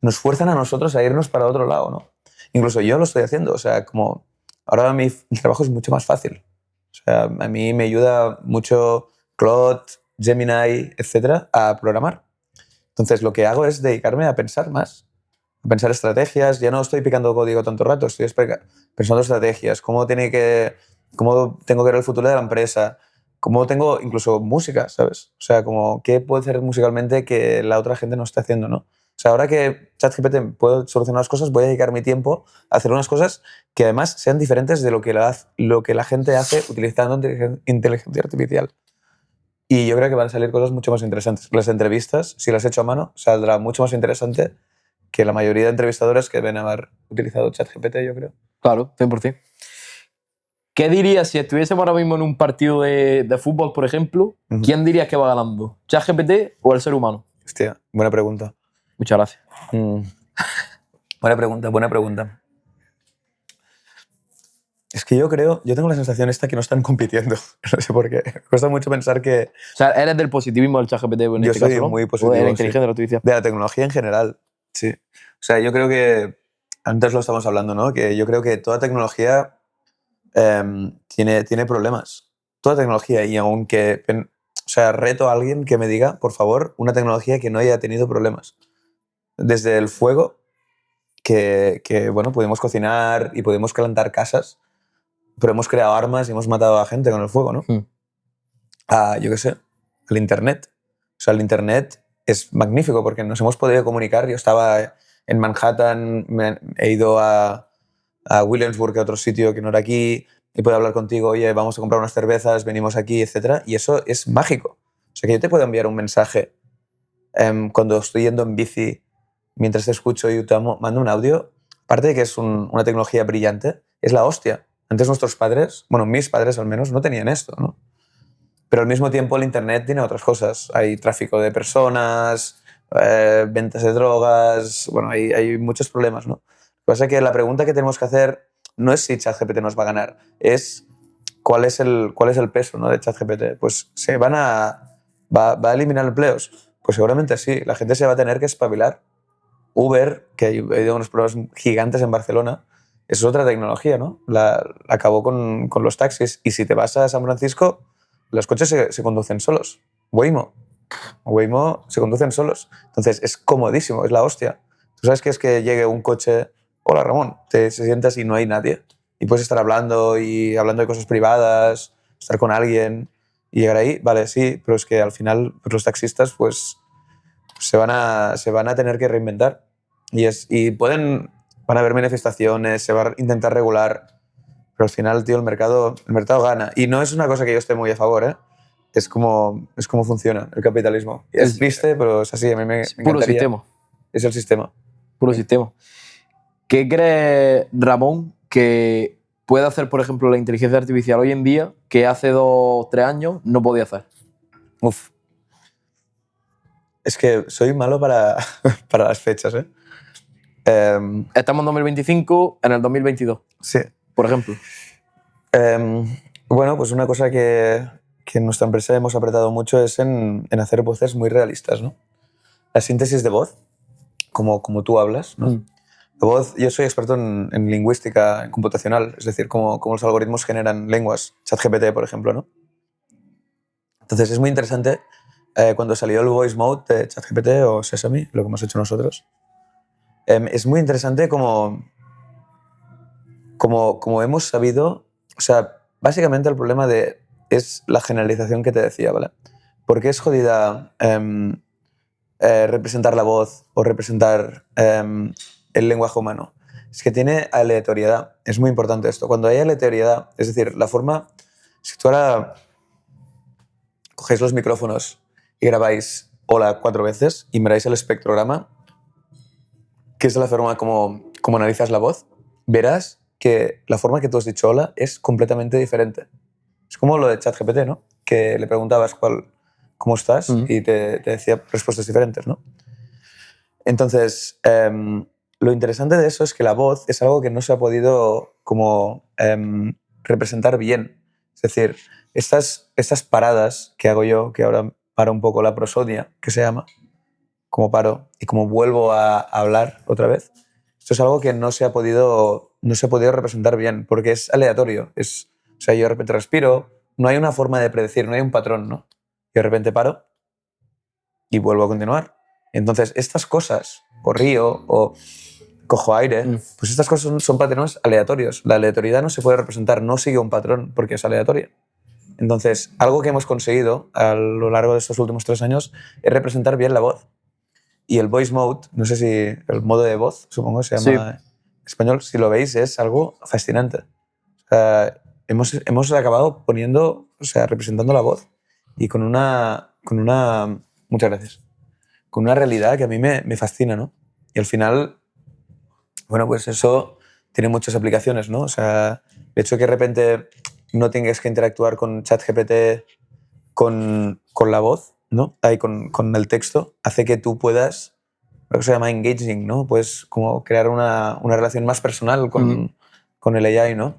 nos fuerzan a nosotros a irnos para otro lado, ¿no? Incluso yo lo estoy haciendo, o sea, como ahora mi trabajo es mucho más fácil. O sea, a mí me ayuda mucho Claude, Gemini, etcétera, a programar. Entonces, lo que hago es dedicarme a pensar más, a pensar estrategias. Ya no estoy picando código tanto rato, estoy pensando estrategias, cómo tengo que ver el futuro de la empresa, cómo tengo incluso música, ¿sabes? O sea, como qué puedo hacer musicalmente que la otra gente no está haciendo, ¿no? O sea, ahora que ChatGPT puede solucionar las cosas, voy a dedicar mi tiempo a hacer unas cosas que además sean diferentes de lo que la gente hace utilizando inteligencia artificial. Y yo creo que van a salir cosas mucho más interesantes. Las entrevistas, si las he hecho a mano, saldrá mucho más interesante que la mayoría de entrevistadores que deben haber utilizado ChatGPT, yo creo. Claro, 100%. ¿Qué dirías si estuviésemos ahora mismo en un partido de fútbol, por ejemplo? Ujú. ¿Quién dirías que va ganando? ¿ChatGPT o el ser humano? Hostia, buena pregunta. Muchas gracias. Buena pregunta, buena pregunta. Es que yo tengo la sensación esta que no están compitiendo. No sé por qué. Me cuesta mucho pensar que O sea, ¿eres del positivismo del ChatGPT en yo este soy caso, no? muy ¿O positivo. de la Sí. inteligencia artificial? De la tecnología en general, sí. O sea, yo creo que, antes lo estamos hablando, ¿no? Que yo creo que toda tecnología tiene problemas. Toda tecnología. Y aunque, o sea, reto a alguien que me diga, por favor, una tecnología que no haya tenido problemas. Desde el fuego, bueno, podemos cocinar y podemos calentar casas, pero hemos creado armas y hemos matado a gente con el fuego, ¿no? Yo qué sé, el Internet. O sea, el Internet es magnífico porque nos hemos podido comunicar. Yo estaba en Manhattan, he ido a Williamsburg, a otro sitio que no era aquí, y puedo hablar contigo, oye, vamos a comprar unas cervezas, venimos aquí, etc. Y eso es mágico. O sea, que yo te puedo enviar un mensaje cuando estoy yendo en bici, mientras te escucho y te mando un audio. Aparte de que es una tecnología brillante, es la hostia. Antes nuestros padres, bueno, mis padres al menos, no tenían esto, ¿no? Pero al mismo tiempo el Internet tiene otras cosas. Hay tráfico de personas, ventas de drogas, bueno, hay muchos problemas, ¿no? Lo que pasa es que la pregunta que tenemos que hacer no es si ChatGPT nos va a ganar, es cuál es el peso, ¿no, de ChatGPT. Pues va a eliminar empleos. Pues seguramente sí, la gente se va a tener que espabilar. Uber, que hay unos problemas gigantes en Barcelona, eso es otra tecnología, ¿no? Acabó con los taxis. Y si te vas a San Francisco, los coches se conducen solos. Waymo se conducen solos. Entonces es comodísimo, es la hostia. ¿Tú sabes qué es que llegue un coche? Hola Ramón, se sientas y no hay nadie. Y puedes estar hablando de cosas privadas, estar con alguien y llegar ahí. Vale, sí, pero es que al final pues, los taxistas pues se van a tener que reinventar. Van a haber manifestaciones, se va a intentar regular, pero al final, tío, el mercado gana. Y no es una cosa que yo esté muy a favor, ¿eh? Es como funciona el capitalismo. Es triste, pero es así. A mí me encantaría. Puro sistema. Es el sistema. Puro sistema. ¿Qué cree Ramón que puede hacer, por ejemplo, la inteligencia artificial hoy en día que hace 2 o 3 años no podía hacer? Uf. Es que soy malo para las fechas, ¿eh? Estamos en 2025, en el 2022, Sí. por ejemplo. Bueno, pues una cosa que en nuestra empresa hemos apretado mucho es en hacer voces muy realistas, ¿no? La síntesis de voz, como tú hablas, ¿no? La voz, yo soy experto en lingüística computacional, es decir, cómo los algoritmos generan lenguas, ChatGPT, por ejemplo, ¿no? Entonces es muy interesante cuando salió el Voice Mode de ChatGPT o Sesame, lo que hemos hecho nosotros. Es muy interesante como hemos sabido, o sea, básicamente el problema es la generalización que te decía, ¿vale? Porque es jodida representar la voz o representar el lenguaje humano. Es que tiene aleatoriedad. Es muy importante esto. Cuando hay aleatoriedad, es decir, la forma... Si tú ahora cogéis los micrófonos y grabáis hola 4 veces y miráis el espectrograma, que es la forma como analizas la voz, verás que la forma que tú has dicho hola es completamente diferente. Es como lo de ChatGPT, ¿no? Que le preguntabas cómo estás y te decía respuestas diferentes, ¿no? Entonces, lo interesante de eso es que la voz es algo que no se ha podido representar bien. Es decir, estas paradas que hago yo, que ahora paro un poco la prosodia, que se llama, como paro y como vuelvo a hablar otra vez, esto es algo que no se ha podido representar bien, porque es aleatorio. O sea, yo de repente respiro, no hay una forma de predecir, no hay un patrón, ¿no? Y de repente paro y vuelvo a continuar. Entonces, estas cosas, o río, o cojo aire, pues estas cosas son patrones aleatorios. La aleatoriedad no se puede representar, no sigue un patrón porque es aleatoria. Entonces, algo que hemos conseguido a lo largo de estos últimos 3 años es representar bien la voz. Y el voice mode, no sé si el modo de voz, supongo que se llama en español, si lo veis, es algo fascinante. O sea, hemos acabado representando la voz y con una muchas gracias, con una realidad que a mí me fascina, ¿no? Y al final, bueno, pues eso tiene muchas aplicaciones, ¿no? O sea, el hecho que de repente no tengas que interactuar con ChatGPT con la voz, ¿no? Ahí con el texto, hace que tú puedas, lo que se llama engaging, ¿no? Pues como crear una relación más personal con el AI, ¿no?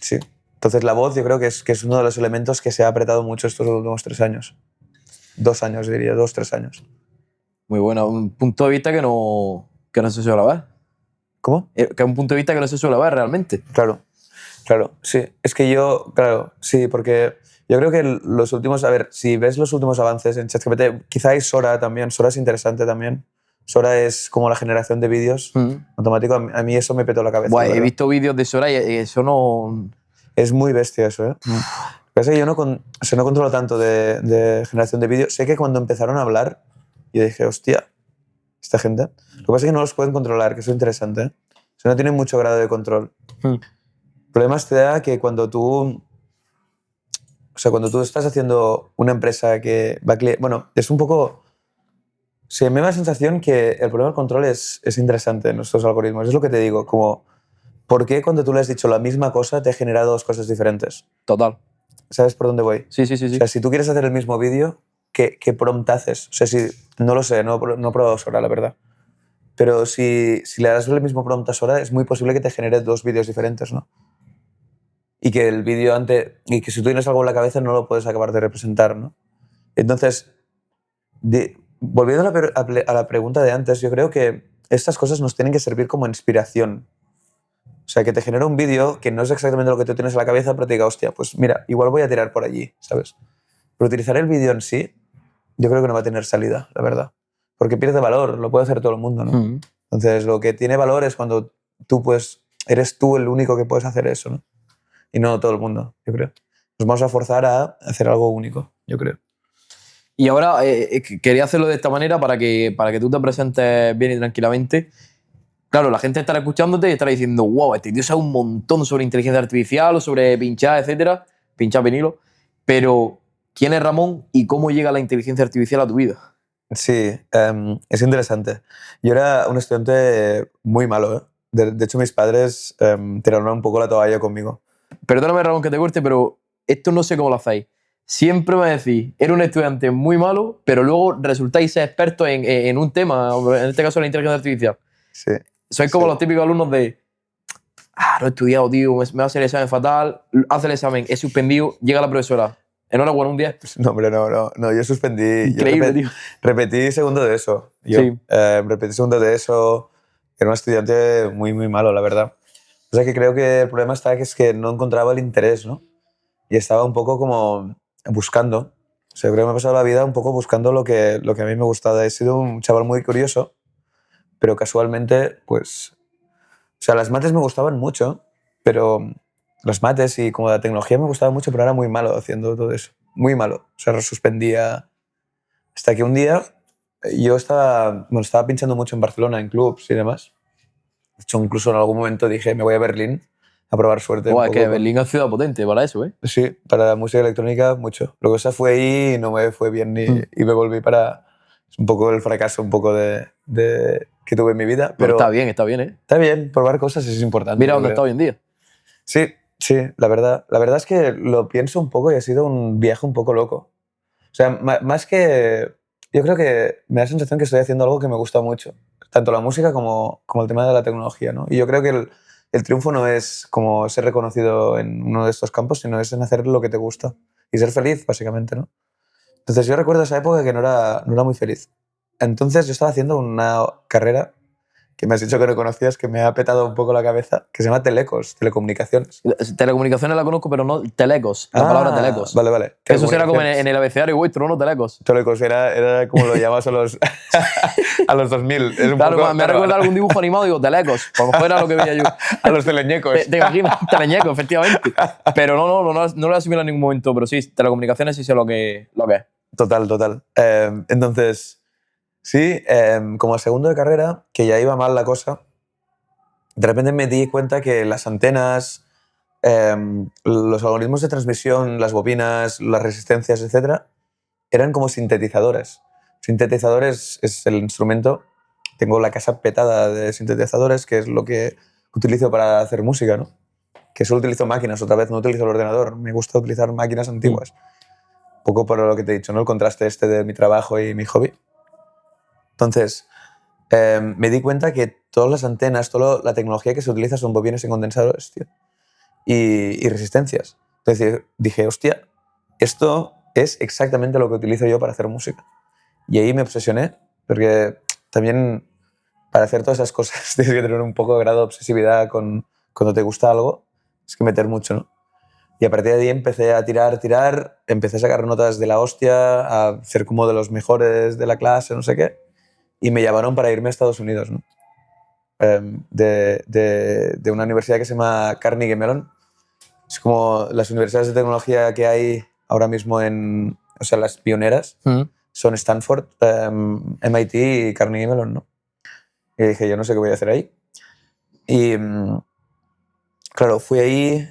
Sí. Entonces la voz yo creo que es uno de los elementos que se ha apretado mucho estos últimos 3 años. 2 años, diría, 2, 3 años. Muy bueno. Un punto de vista que no se suele ver. ¿Cómo? Que es un punto de vista que no se suele ver realmente. Claro, sí. Es que sí, porque yo creo que los últimos, a ver, si ves los últimos avances en ChatGPT, quizá hay Sora también, Sora es interesante también. Sora es como la generación de vídeos automático, a mí eso me petó la cabeza. Buah, he visto vídeos de Sora y eso no... Es muy bestia eso, ¿eh? Lo que pasa es que yo no controlo tanto de generación de vídeos. Sé que cuando empezaron a hablar, yo dije, hostia, esta gente. Lo que pasa es que no los pueden controlar, que eso es interesante, ¿eh? O sea, no tienen mucho grado de control. El problema te da que cuando tú estás haciendo una empresa que va a... Bueno, es un poco... Sí, me da la sensación que el problema del control es interesante en nuestros algoritmos. Es lo que te digo, como... ¿Por qué cuando tú le has dicho la misma cosa te ha generado 2 cosas diferentes? Total. ¿Sabes por dónde voy? Sí. O sea, si tú quieres hacer el mismo vídeo, ¿qué prompt haces? O sea, no lo sé, no he probado Sora, la verdad. Pero si le das el mismo prompt a Sora, es muy posible que te genere 2 vídeos diferentes, ¿no? Y que el vídeo y que si tú tienes algo en la cabeza no lo puedes acabar de representar, ¿no? Entonces, volviendo a la pregunta de antes, yo creo que estas cosas nos tienen que servir como inspiración. O sea, que te genera un vídeo que no es exactamente lo que tú tienes en la cabeza, pero te diga, hostia, pues mira, igual voy a tirar por allí, ¿sabes? Pero utilizar el vídeo en sí, yo creo que no va a tener salida, la verdad. Porque pierde valor, lo puede hacer todo el mundo, ¿no? Entonces, lo que tiene valor es cuando eres tú el único que puedes hacer eso, ¿no? Y no todo el mundo, yo creo. Nos vamos a forzar a hacer algo único, yo creo. Y ahora quería hacerlo de esta manera para que tú te presentes bien y tranquilamente. Claro, la gente estará escuchándote y estará diciendo, wow, este tío sabe un montón sobre inteligencia artificial o sobre pinchar, etcétera, pinchar vinilo. Pero, ¿quién es Ramón y cómo llega la inteligencia artificial a tu vida? Sí, es interesante. Yo era un estudiante muy malo, ¿eh? De hecho, mis padres tiraron un poco la toalla conmigo. Perdóname, Ramón, que te corte, pero esto no sé cómo lo hacéis. Siempre me decís, era un estudiante muy malo, pero luego resultáis ser expertos en un tema, en este caso la inteligencia artificial. Sí. Sois como los típicos alumnos de, no he estudiado, tío, me va a hacer el examen fatal, hace el examen, he suspendido, llega la profesora, enhorabuena, un 10. No, hombre, no, yo suspendí. Increíble, tío. Repetí segundo de eso. Sí. Repetí segundo de eso. Era un estudiante muy, muy malo, la verdad. O sea, que creo que el problema está que es que no encontraba el interés, ¿no? Y estaba un poco como buscando. O sea, creo que me he pasado la vida un poco buscando lo que a mí me gustaba. He sido un chaval muy curioso, pero casualmente, pues... O sea, las mates me gustaban mucho, pero las mates y como la tecnología me gustaba mucho, pero era muy malo haciendo todo eso. Muy malo. O sea, suspendía... Hasta que un día yo estaba pinchando mucho en Barcelona, en clubs y demás. De hecho, incluso en algún momento dije, me voy a Berlín a probar suerte. Es que Berlín es ciudad potente para eso, ¿eh? Sí, para la música electrónica mucho. Lo que pasa fue ahí y no me fue bien y me volví para... Es un poco el fracaso un poco que tuve en mi vida. Pero está bien, ¿eh? Está bien, probar cosas es importante. Mira dónde está hoy en día. Sí, la verdad. La verdad es que lo pienso un poco y ha sido un viaje un poco loco. O sea, más que... Yo creo que me da la sensación que estoy haciendo algo que me gusta mucho. Tanto la música como el tema de la tecnología, ¿no? Y yo creo que el triunfo no es como ser reconocido en uno de estos campos, sino es en hacer lo que te gusta y ser feliz, básicamente, ¿no? Entonces yo recuerdo esa época que no era muy feliz. Entonces yo estaba haciendo una carrera que me has dicho que no conocías, que me ha petado un poco la cabeza, que se llama Telecos, Telecomunicaciones. Telecomunicaciones la conozco, pero no Telecos, la palabra Telecos. Vale. Eso será como en el abecedario vuestro, ¿no? Telecos. Telecos era como lo llamas a los 2000. Es un claro, poco, me recuerda algún dibujo animado y digo Telecos, por lo mejor era lo que veía yo. A los teleñecos. Te imaginas, teleñecos, efectivamente. Pero no lo he asumido en ningún momento, pero sí, telecomunicaciones sí sé lo que es. Total. Entonces... Sí, como a segundo de carrera, que ya iba mal la cosa, de repente me di cuenta que las antenas, los algoritmos de transmisión, las bobinas, las resistencias, etc., eran como sintetizadores. Sintetizadores es el instrumento. Tengo la casa petada de sintetizadores, que es lo que utilizo para hacer música, ¿no? que solo utilizo máquinas otra vez, no utilizo el ordenador. Me gusta utilizar máquinas antiguas. Un poco por lo que te he dicho, ¿no? El contraste este de mi trabajo y mi hobby. Entonces, me di cuenta que todas las antenas, toda la tecnología que se utiliza son bobines y condensadores, tío. Y resistencias. Entonces dije, hostia, esto es exactamente lo que utilizo yo para hacer música. Y ahí me obsesioné, porque también para hacer todas esas cosas tienes que tener un poco de grado de obsesividad cuando te gusta algo. Es que meter mucho, ¿no? Y a partir de ahí empecé a tirar, empecé a sacar notas de la hostia, a ser como de los mejores de la clase, no sé qué. Y me llamaron para irme a Estados Unidos, ¿no? De una universidad que se llama Carnegie Mellon. Es como las universidades de tecnología que hay ahora mismo o sea, las pioneras son Stanford, MIT y Carnegie Mellon, ¿no? Y dije, yo no sé qué voy a hacer ahí. Y claro, fui ahí.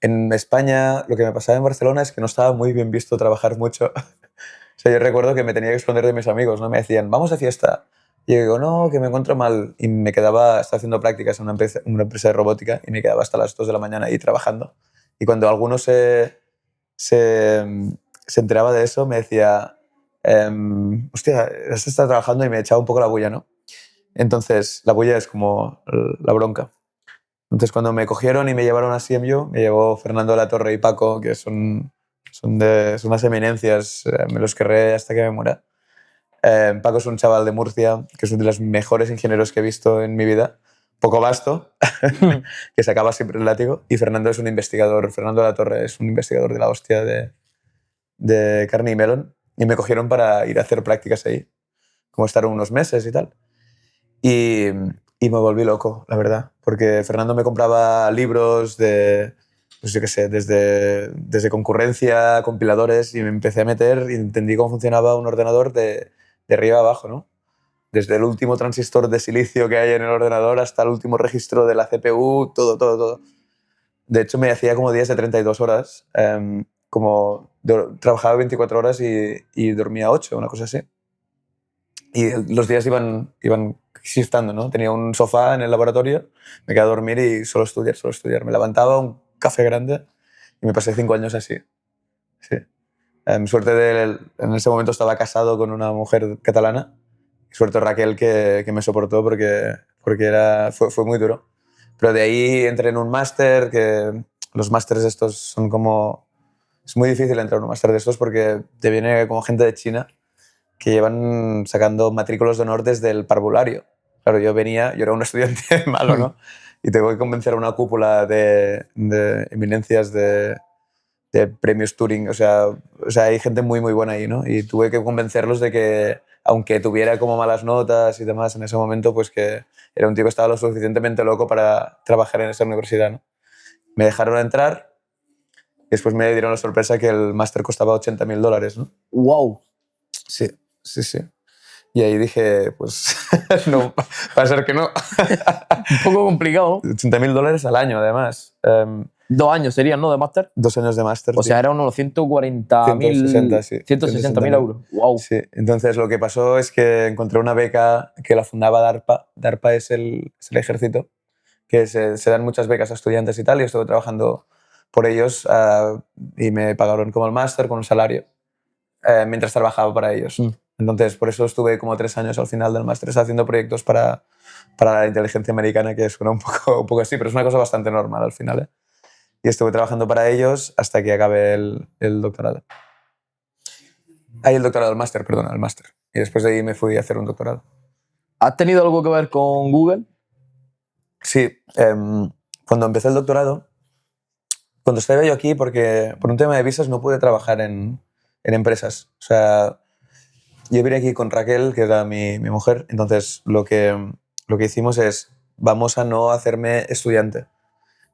En España, lo que me pasaba en Barcelona es que no estaba muy bien visto trabajar mucho. O sea, yo recuerdo que me tenía que esconder de mis amigos, ¿no? Me decían, vamos a fiesta. Y yo digo, no, que me encuentro mal. Y me quedaba, estaba haciendo prácticas en una empresa de robótica y me quedaba hasta las 2 de la mañana ahí trabajando. Y cuando alguno se enteraba de eso, me decía, hostia, estás trabajando, y me echaba un poco la bulla, ¿no? Entonces, la bulla es como la bronca. Entonces, cuando me cogieron y me llevaron a CMU, me llevó Fernando de la Torre y Paco, que son unas eminencias, me los querré hasta que me muera. Paco es un chaval de Murcia, que es uno de los mejores ingenieros que he visto en mi vida, poco vasto, que sacaba siempre el látigo, y Fernando es un investigador, Fernando de la Torre es un investigador de la hostia de Carnegie Mellon, y me cogieron para ir a hacer prácticas ahí, como estar unos meses y tal. Y me volví loco, la verdad, porque Fernando me compraba libros de, pues yo qué sé, desde concurrencia, compiladores, y me empecé a meter y entendí cómo funcionaba un ordenador de arriba a abajo, ¿no? Desde el último transistor de silicio que hay en el ordenador hasta el último registro de la CPU, todo, todo, todo. De hecho, me hacía como días de 32 horas, trabajaba 24 horas y dormía 8, una cosa así. Y los días iban existando, ¿no? Tenía un sofá en el laboratorio, me quedaba a dormir y solo estudiar, solo estudiar. Me levantaba, un café grande, y me pasé 5 años así. Sí. Suerte en ese momento estaba casado con una mujer catalana. Suerte Raquel que me soportó porque fue muy duro. Pero de ahí entré en un máster, que los másteres estos son como... Es muy difícil entrar en un máster de estos porque te viene como gente de China que llevan sacando matrículos de honor desde el parvulario. Claro, yo era un estudiante malo, ¿no? Y tengo que convencer a una cúpula de eminencias de premios Turing. O sea, hay gente muy, muy buena ahí, ¿no? Y tuve que convencerlos de que, aunque tuviera como malas notas y demás en ese momento, pues que era un tío que estaba lo suficientemente loco para trabajar en esa universidad, ¿no? Me dejaron entrar y después me dieron la sorpresa que el máster costaba $80.000, ¿no? ¡Wow! Sí, sí, sí. Y ahí dije, pues, no, va a ser que no. Un poco complicado, ¿no? $80.000 al año, además. 2 años serían, ¿no? De máster. 2 años de máster. O sea, eran unos 140.000... 160, sí. 160.000 euros. ¡Wow! Sí. Entonces, lo que pasó es que encontré una beca que la fundaba DARPA. DARPA es el ejército, que se dan muchas becas a estudiantes y tal, y estuve trabajando por ellos y me pagaron como el máster con un salario mientras trabajaba para ellos. Entonces, por eso estuve como 3 años al final del máster haciendo proyectos para la inteligencia americana, que suena un poco así, pero es una cosa bastante normal al final, ¿eh? Y estuve trabajando para ellos hasta que acabé el doctorado. El doctorado, el máster, perdona, el máster. Y después de ahí me fui a hacer un doctorado. ¿Has tenido algo que ver con Google? Sí. Cuando empecé el doctorado, cuando estaba yo aquí, porque por un tema de visas no pude trabajar en empresas. O sea, yo vine aquí con Raquel, que era mi mujer, entonces lo que hicimos es, vamos a no hacerme estudiante,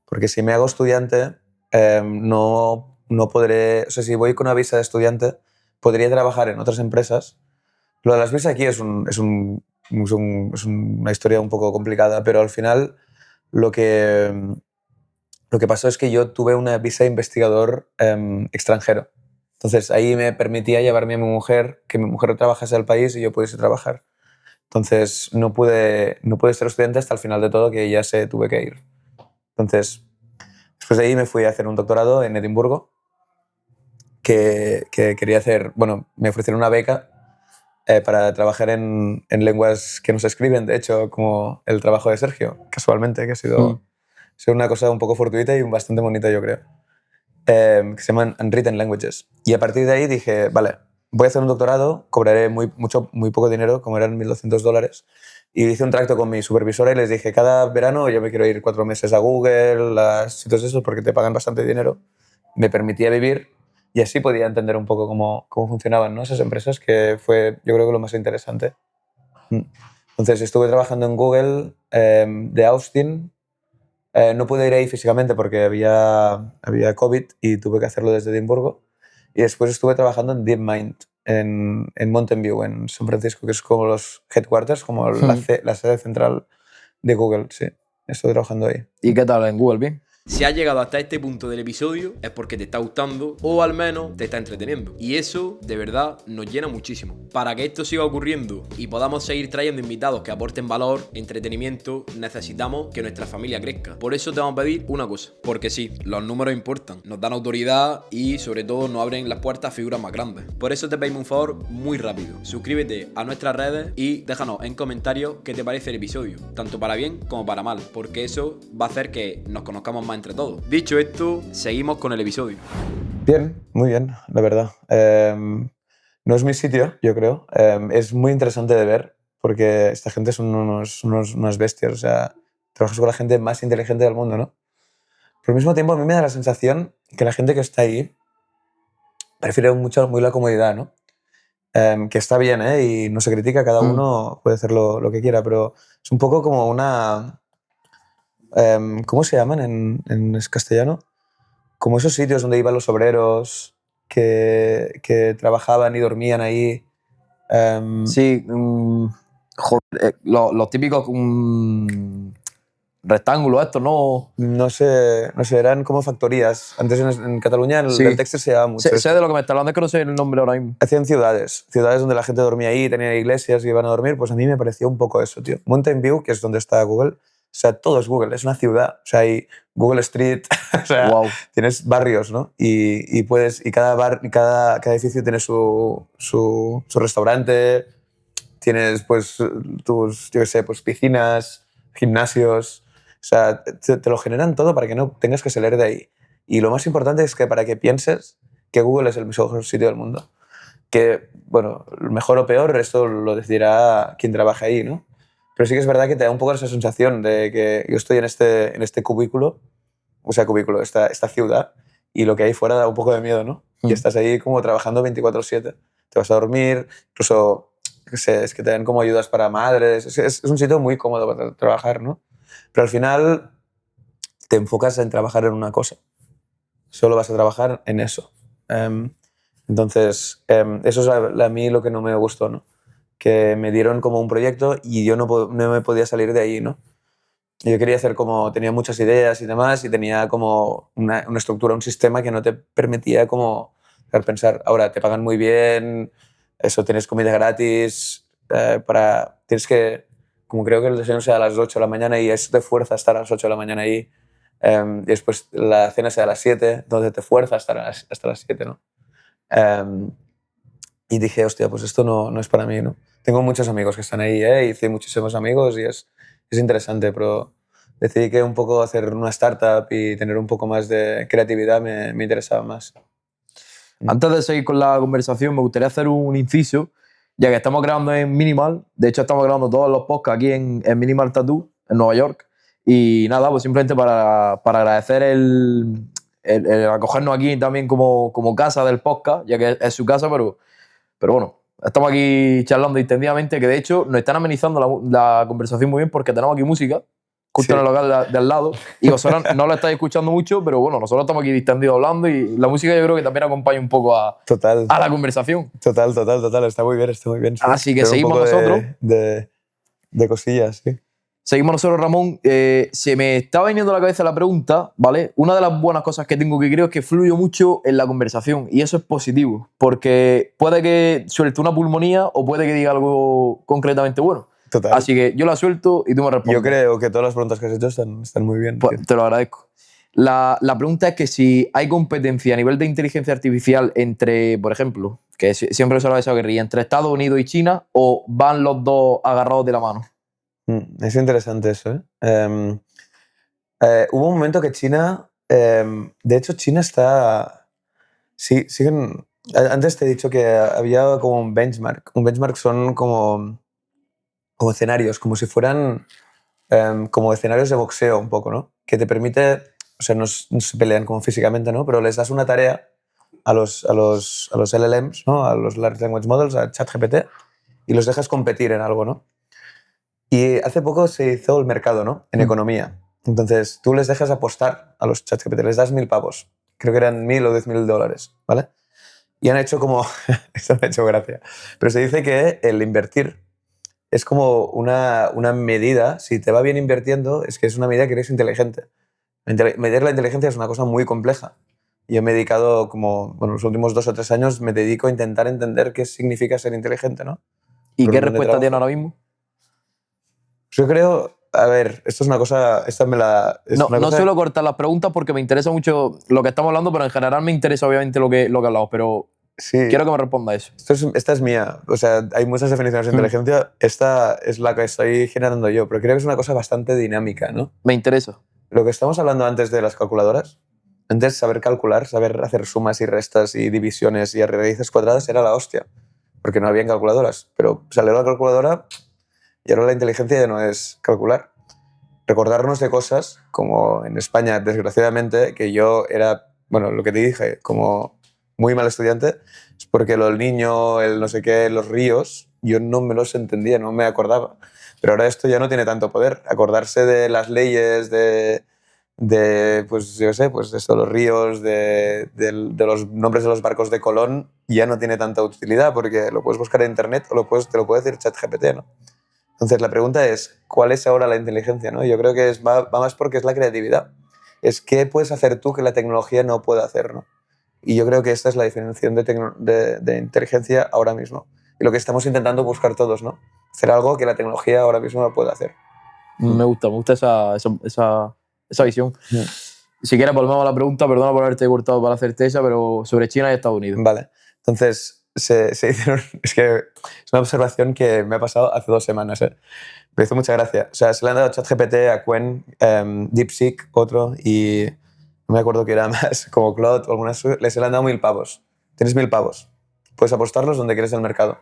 porque si me hago estudiante no podré, o sea, si voy con una visa de estudiante, podría trabajar en otras empresas. Lo de las visas aquí es una historia un poco complicada, pero al final lo que pasó es que yo tuve una visa de investigador extranjero. Entonces ahí me permitía llevarme a mi mujer, que mi mujer trabajase al país y yo pudiese trabajar. Entonces no pude ser estudiante hasta el final de todo, que ya se tuve que ir. Entonces Después de ahí me fui a hacer un doctorado en Edimburgo, que quería hacer, bueno, me ofrecieron una beca para trabajar en lenguas que no se escriben, de hecho, como el trabajo de Sergio, casualmente, que ha sido una cosa un poco fortuita y bastante bonita, yo creo, que se llaman Unwritten Languages. Y a partir de ahí dije, vale, voy a hacer un doctorado, cobraré muy poco dinero, como eran $1.200, y hice un tracto con mi supervisora y les dije, cada verano yo me quiero ir 4 meses a Google, a sitios esos, porque te pagan bastante dinero, me permitía vivir y así podía entender un poco cómo funcionaban, ¿no?, esas empresas, que fue, yo creo que lo más interesante. Entonces estuve trabajando en Google de Austin. No pude ir ahí físicamente porque había COVID y tuve que hacerlo desde Edimburgo. Y después estuve trabajando en DeepMind, en Mountain View, en San Francisco, que es como los headquarters, como la sede central de Google. Sí, estuve trabajando ahí. ¿Y qué tal en Google? Bien. Si has llegado hasta este punto del episodio es porque te está gustando o al menos te está entreteniendo. Y eso, de verdad, nos llena muchísimo. Para que esto siga ocurriendo y podamos seguir trayendo invitados que aporten valor, entretenimiento, necesitamos que nuestra familia crezca. Por eso te vamos a pedir una cosa. Porque sí, los números importan, nos dan autoridad y sobre todo nos abren las puertas a figuras más grandes. Por eso te pedimos un favor muy rápido. Suscríbete a nuestras redes y déjanos en comentarios qué te parece el episodio. Tanto para bien como para mal. Porque eso va a hacer que nos conozcamos más entre todos. Dicho esto, seguimos con el episodio. Bien, muy bien, la verdad. No es mi sitio, yo creo. Es muy interesante de ver porque esta gente son unas bestias. O sea, trabajas con la gente más inteligente del mundo, ¿no? Pero al mismo tiempo a mí me da la sensación que la gente que está ahí prefiere muy la comodidad, ¿no? Que está bien, ¿eh? Y no se critica, cada uno puede hacer lo que quiera, pero es un poco como una... ¿cómo se llaman en castellano? Como esos sitios donde iban los obreros que trabajaban y dormían ahí. Sí, los típicos rectángulos estos, ¿no? No sé, eran como factorías. Antes en Cataluña el textil se llevaba mucho. Sé de lo que me está hablando, es que no sé el nombre ahora mismo. Hacían ciudades donde la gente dormía ahí, tenían iglesias y iban a dormir. Pues a mí me pareció un poco eso, tío. Mountain View, que es donde está Google, o sea, todo es Google, es una ciudad. O sea, hay Google Street, o sea, tienes barrios, ¿no? Y cada edificio tiene su restaurante, tienes pues tus, yo qué sé, pues piscinas, gimnasios. O sea, te lo generan todo para que no tengas que salir de ahí. Y lo más importante es que para que pienses que Google es el mejor sitio del mundo. Que, bueno, mejor o peor, esto lo decidirá quien trabaja ahí, ¿no? Pero sí que es verdad que te da un poco esa sensación de que yo estoy en este cubículo, o sea, esta ciudad, y lo que hay fuera da un poco de miedo, ¿no? Y estás ahí como trabajando 24/7. Te vas a dormir, incluso, qué sé, es que te dan como ayudas para madres. Es un sitio muy cómodo para trabajar, ¿no? Pero al final te enfocas en trabajar en una cosa. Solo vas a trabajar en eso. Entonces, eso es a mí lo que no me gustó, ¿no? Que me dieron como un proyecto y yo no me podía salir de ahí, ¿no? Yo quería hacer como... Tenía muchas ideas y demás y tenía como una estructura, un sistema que no te permitía como pensar, ahora te pagan muy bien, eso, tienes comida gratis, tienes que... Como creo que el desayuno sea a las 8 de la mañana y eso te fuerza a estar a las 8 de la mañana ahí. Y después la cena sea a las 7, entonces te fuerza a estar hasta las 7, ¿no? Y dije, hostia, pues esto no es para mí, ¿no? Tengo muchos amigos que están ahí, hice muchísimos amigos y es interesante, pero decidí que un poco hacer una startup y tener un poco más de creatividad me interesaba más. Antes de seguir con la conversación, me gustaría hacer un inciso, ya que estamos grabando en Minimal. De hecho, estamos grabando todos los podcasts aquí en Minimal Tattoo, en Nueva York. Y nada, pues simplemente para agradecer el acogernos aquí también como casa del podcast, ya que es su casa, pero bueno, estamos aquí charlando distendidamente, que de hecho nos están amenizando la conversación muy bien porque tenemos aquí música, justo en el local de al lado, y vosotros no lo estáis escuchando mucho, pero bueno, nosotros estamos aquí distendidos hablando y la música yo creo que también acompaña un poco a la conversación. Total, está muy bien, Sí. Así que seguimos nosotros. De cosillas, sí. Seguimos nosotros, Ramón. Se me estaba viniendo a la cabeza la pregunta, ¿vale? Una de las buenas cosas que tengo que creo es que fluyo mucho en la conversación y eso es positivo, porque puede que suelte una pulmonía o puede que diga algo concretamente bueno. Total. Así que yo la suelto y tú me respondes. Yo creo que todas las preguntas que has hecho están muy bien. Pues, te lo agradezco. La pregunta es que si hay competencia a nivel de inteligencia artificial entre, por ejemplo, que siempre se habla de esa guerrilla, entre Estados Unidos y China, o van los dos agarrados de la mano. Es interesante eso, ¿eh? Hubo un momento que China... de hecho, China está... Sí, siguen... Antes te he dicho que había como un benchmark. Un benchmark son como escenarios, como si fueran como escenarios de boxeo un poco, ¿no? Que te permite... O sea, no se pelean como físicamente, ¿no? Pero les das una tarea a los LLMs, ¿no? A los Large Language Models, a ChatGPT, y los dejas competir en algo, ¿no? Y hace poco se hizo el mercado, ¿no? En economía. Entonces, tú les dejas apostar a los ChatGPT, les das 1.000 pavos. Creo que eran 1.000 o 10.000 dólares, ¿vale? Y han hecho como... Esto me ha hecho gracia. Pero se dice que el invertir es como una medida, si te va bien invirtiendo, es que es una medida que eres inteligente. Medir la inteligencia es una cosa muy compleja. Yo me he dedicado como, bueno, los últimos 2 o 3 años me dedico a intentar entender qué significa ser inteligente, ¿no? ¿Y Por qué un buen de respuesta trabajo. tiene ahora mismo? Yo creo, a ver, esto es una cosa, esta me la... es No, una no cosa- suelo cortar las preguntas porque me interesa mucho lo que estamos hablando, pero en general me interesa obviamente lo que hablamos, pero Sí, quiero que me responda eso. esta es mía. O sea, hay muchas definiciones de inteligencia. Esta es la que estoy generando yo, pero creo que es una cosa bastante dinámica, ¿no? Me interesa. Lo que estamos hablando antes de las calculadoras, antes saber calcular, saber hacer sumas y restas y divisiones y raíces cuadradas era la hostia, porque no habían calculadoras. Pero salió la calculadora y ahora la inteligencia ya no es calcular. Recordarnos de cosas, como en España, desgraciadamente, que yo era, bueno, lo que te dije, como muy mal estudiante, es porque lo del niño, el no sé qué, los ríos, yo no me los entendía, no me acordaba. Pero ahora esto ya no tiene tanto poder. Acordarse de las leyes, pues yo qué sé, pues de esto, los ríos, de los nombres de los barcos de Colón, ya no tiene tanta utilidad porque lo puedes buscar en internet o te lo puede decir ChatGPT, ¿no? Entonces la pregunta es, ¿cuál es ahora la inteligencia, ¿no? Yo creo que va más porque es la creatividad. Es qué puedes hacer tú que la tecnología no puede hacer, ¿no? Y yo creo que esta es la definición de inteligencia ahora mismo. Y lo que estamos intentando buscar todos, ¿no? Hacer algo que la tecnología ahora mismo no puede hacer. Me gusta esa visión. Si quieres, volvemos a la pregunta. Perdona por haberte cortado para hacerte esa, pero sobre China y Estados Unidos. Vale. Entonces, se hicieron... Es que es una observación que me ha pasado hace 2 semanas, ¿eh? Me hizo mucha gracia. O sea, se le han dado ChatGPT, a Quen, DeepSeek, otro, y no me acuerdo que era más, como Claude o algunas, les han dado 1.000 pavos. Tienes 1.000 pavos. Puedes apostarlos donde quieres del mercado.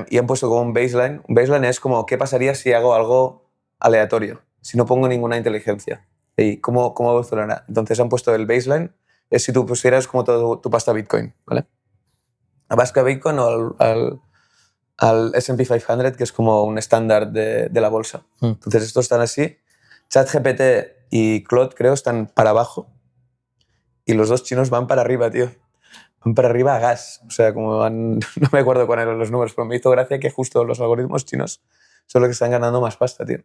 Y han puesto como un baseline. Un baseline es como, ¿qué pasaría si hago algo aleatorio? Si no pongo ninguna inteligencia. ¿Y cómo evolucionará? Entonces han puesto el baseline, es si tú pusieras como tu pasta Bitcoin, ¿vale? A pasta Bitcoin o al S&P 500, que es como un estándar de la bolsa. Entonces estos están así. ChatGPT y Claude, creo, están para abajo. Y los dos chinos van para arriba, tío. Van para arriba a gas. O sea, como van... No me acuerdo cuáles eran los números, pero me hizo gracia que justo los algoritmos chinos son los que están ganando más pasta, tío.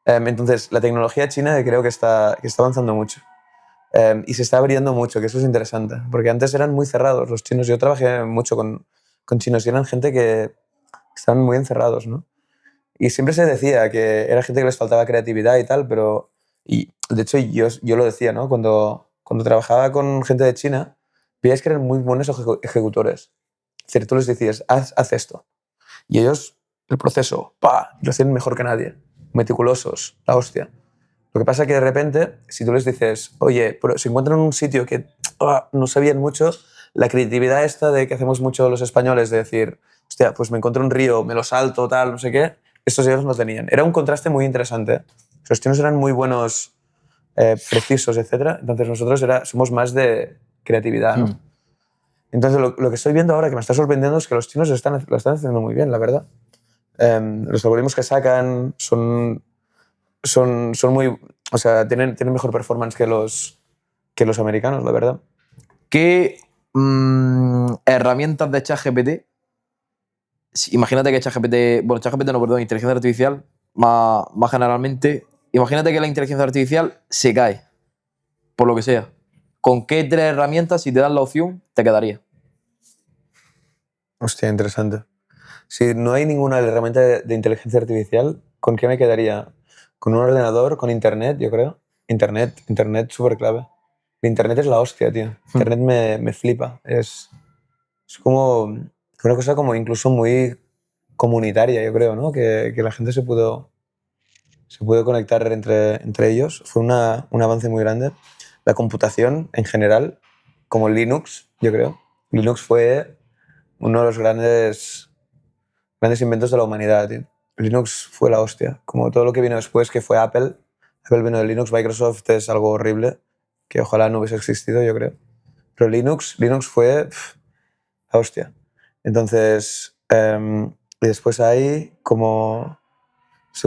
Entonces, la tecnología china creo que está avanzando mucho. Y se está abriendo mucho, que eso es interesante. Porque antes eran muy cerrados los chinos. Yo trabajé mucho con chinos y eran gente que estaban muy encerrados, ¿no? Y siempre se decía que era gente que les faltaba creatividad y tal, pero... Y de hecho yo lo decía, ¿no? Cuando trabajaba con gente de China, veías que eran muy buenos ejecutores. Es decir, tú les decías, haz esto. Y ellos, el proceso, ¡pa!, lo hacían mejor que nadie. Meticulosos, la hostia. Lo que pasa es que de repente, si tú les dices, oye, pero si encuentran un sitio que no sabían mucho, la creatividad esta de que hacemos mucho los españoles, de decir, hostia, pues me encuentro un río, me lo salto, tal, no sé qué, estos ellos no tenían. Era un contraste muy interesante. Los chinos eran muy buenos, precisos, etc. Entonces nosotros somos más de creatividad, ¿no? Entonces lo que estoy viendo ahora, que me está sorprendiendo, es que los chinos lo están haciendo muy bien, la verdad. Los algoritmos que sacan son muy... O sea, tienen mejor performance que los americanos, la verdad. ¿Qué herramientas de ChatGPT? Imagínate que ChatGPT... Bueno, ChatGPT no, perdón, inteligencia artificial, más generalmente. Imagínate que la inteligencia artificial se cae, por lo que sea. ¿Con qué 3 herramientas, si te dan la opción, te quedaría? Hostia, interesante. Si no hay ninguna herramienta de inteligencia artificial, ¿con qué me quedaría? Con un ordenador, con internet, yo creo, Internet súper clave. El Internet es la hostia, tío. Internet me flipa. Es como una cosa como incluso muy comunitaria, yo creo, ¿no? Que la gente se pudo conectar entre ellos. Fue un avance muy grande. La computación en general, como Linux, yo creo. Linux fue uno de los grandes inventos de la humanidad, tío. Linux fue la hostia. Como todo lo que vino después, que fue Apple. Apple vino de Linux, Microsoft es algo horrible, que ojalá no hubiese existido, yo creo. Pero Linux fue la hostia. Entonces, y después hay como,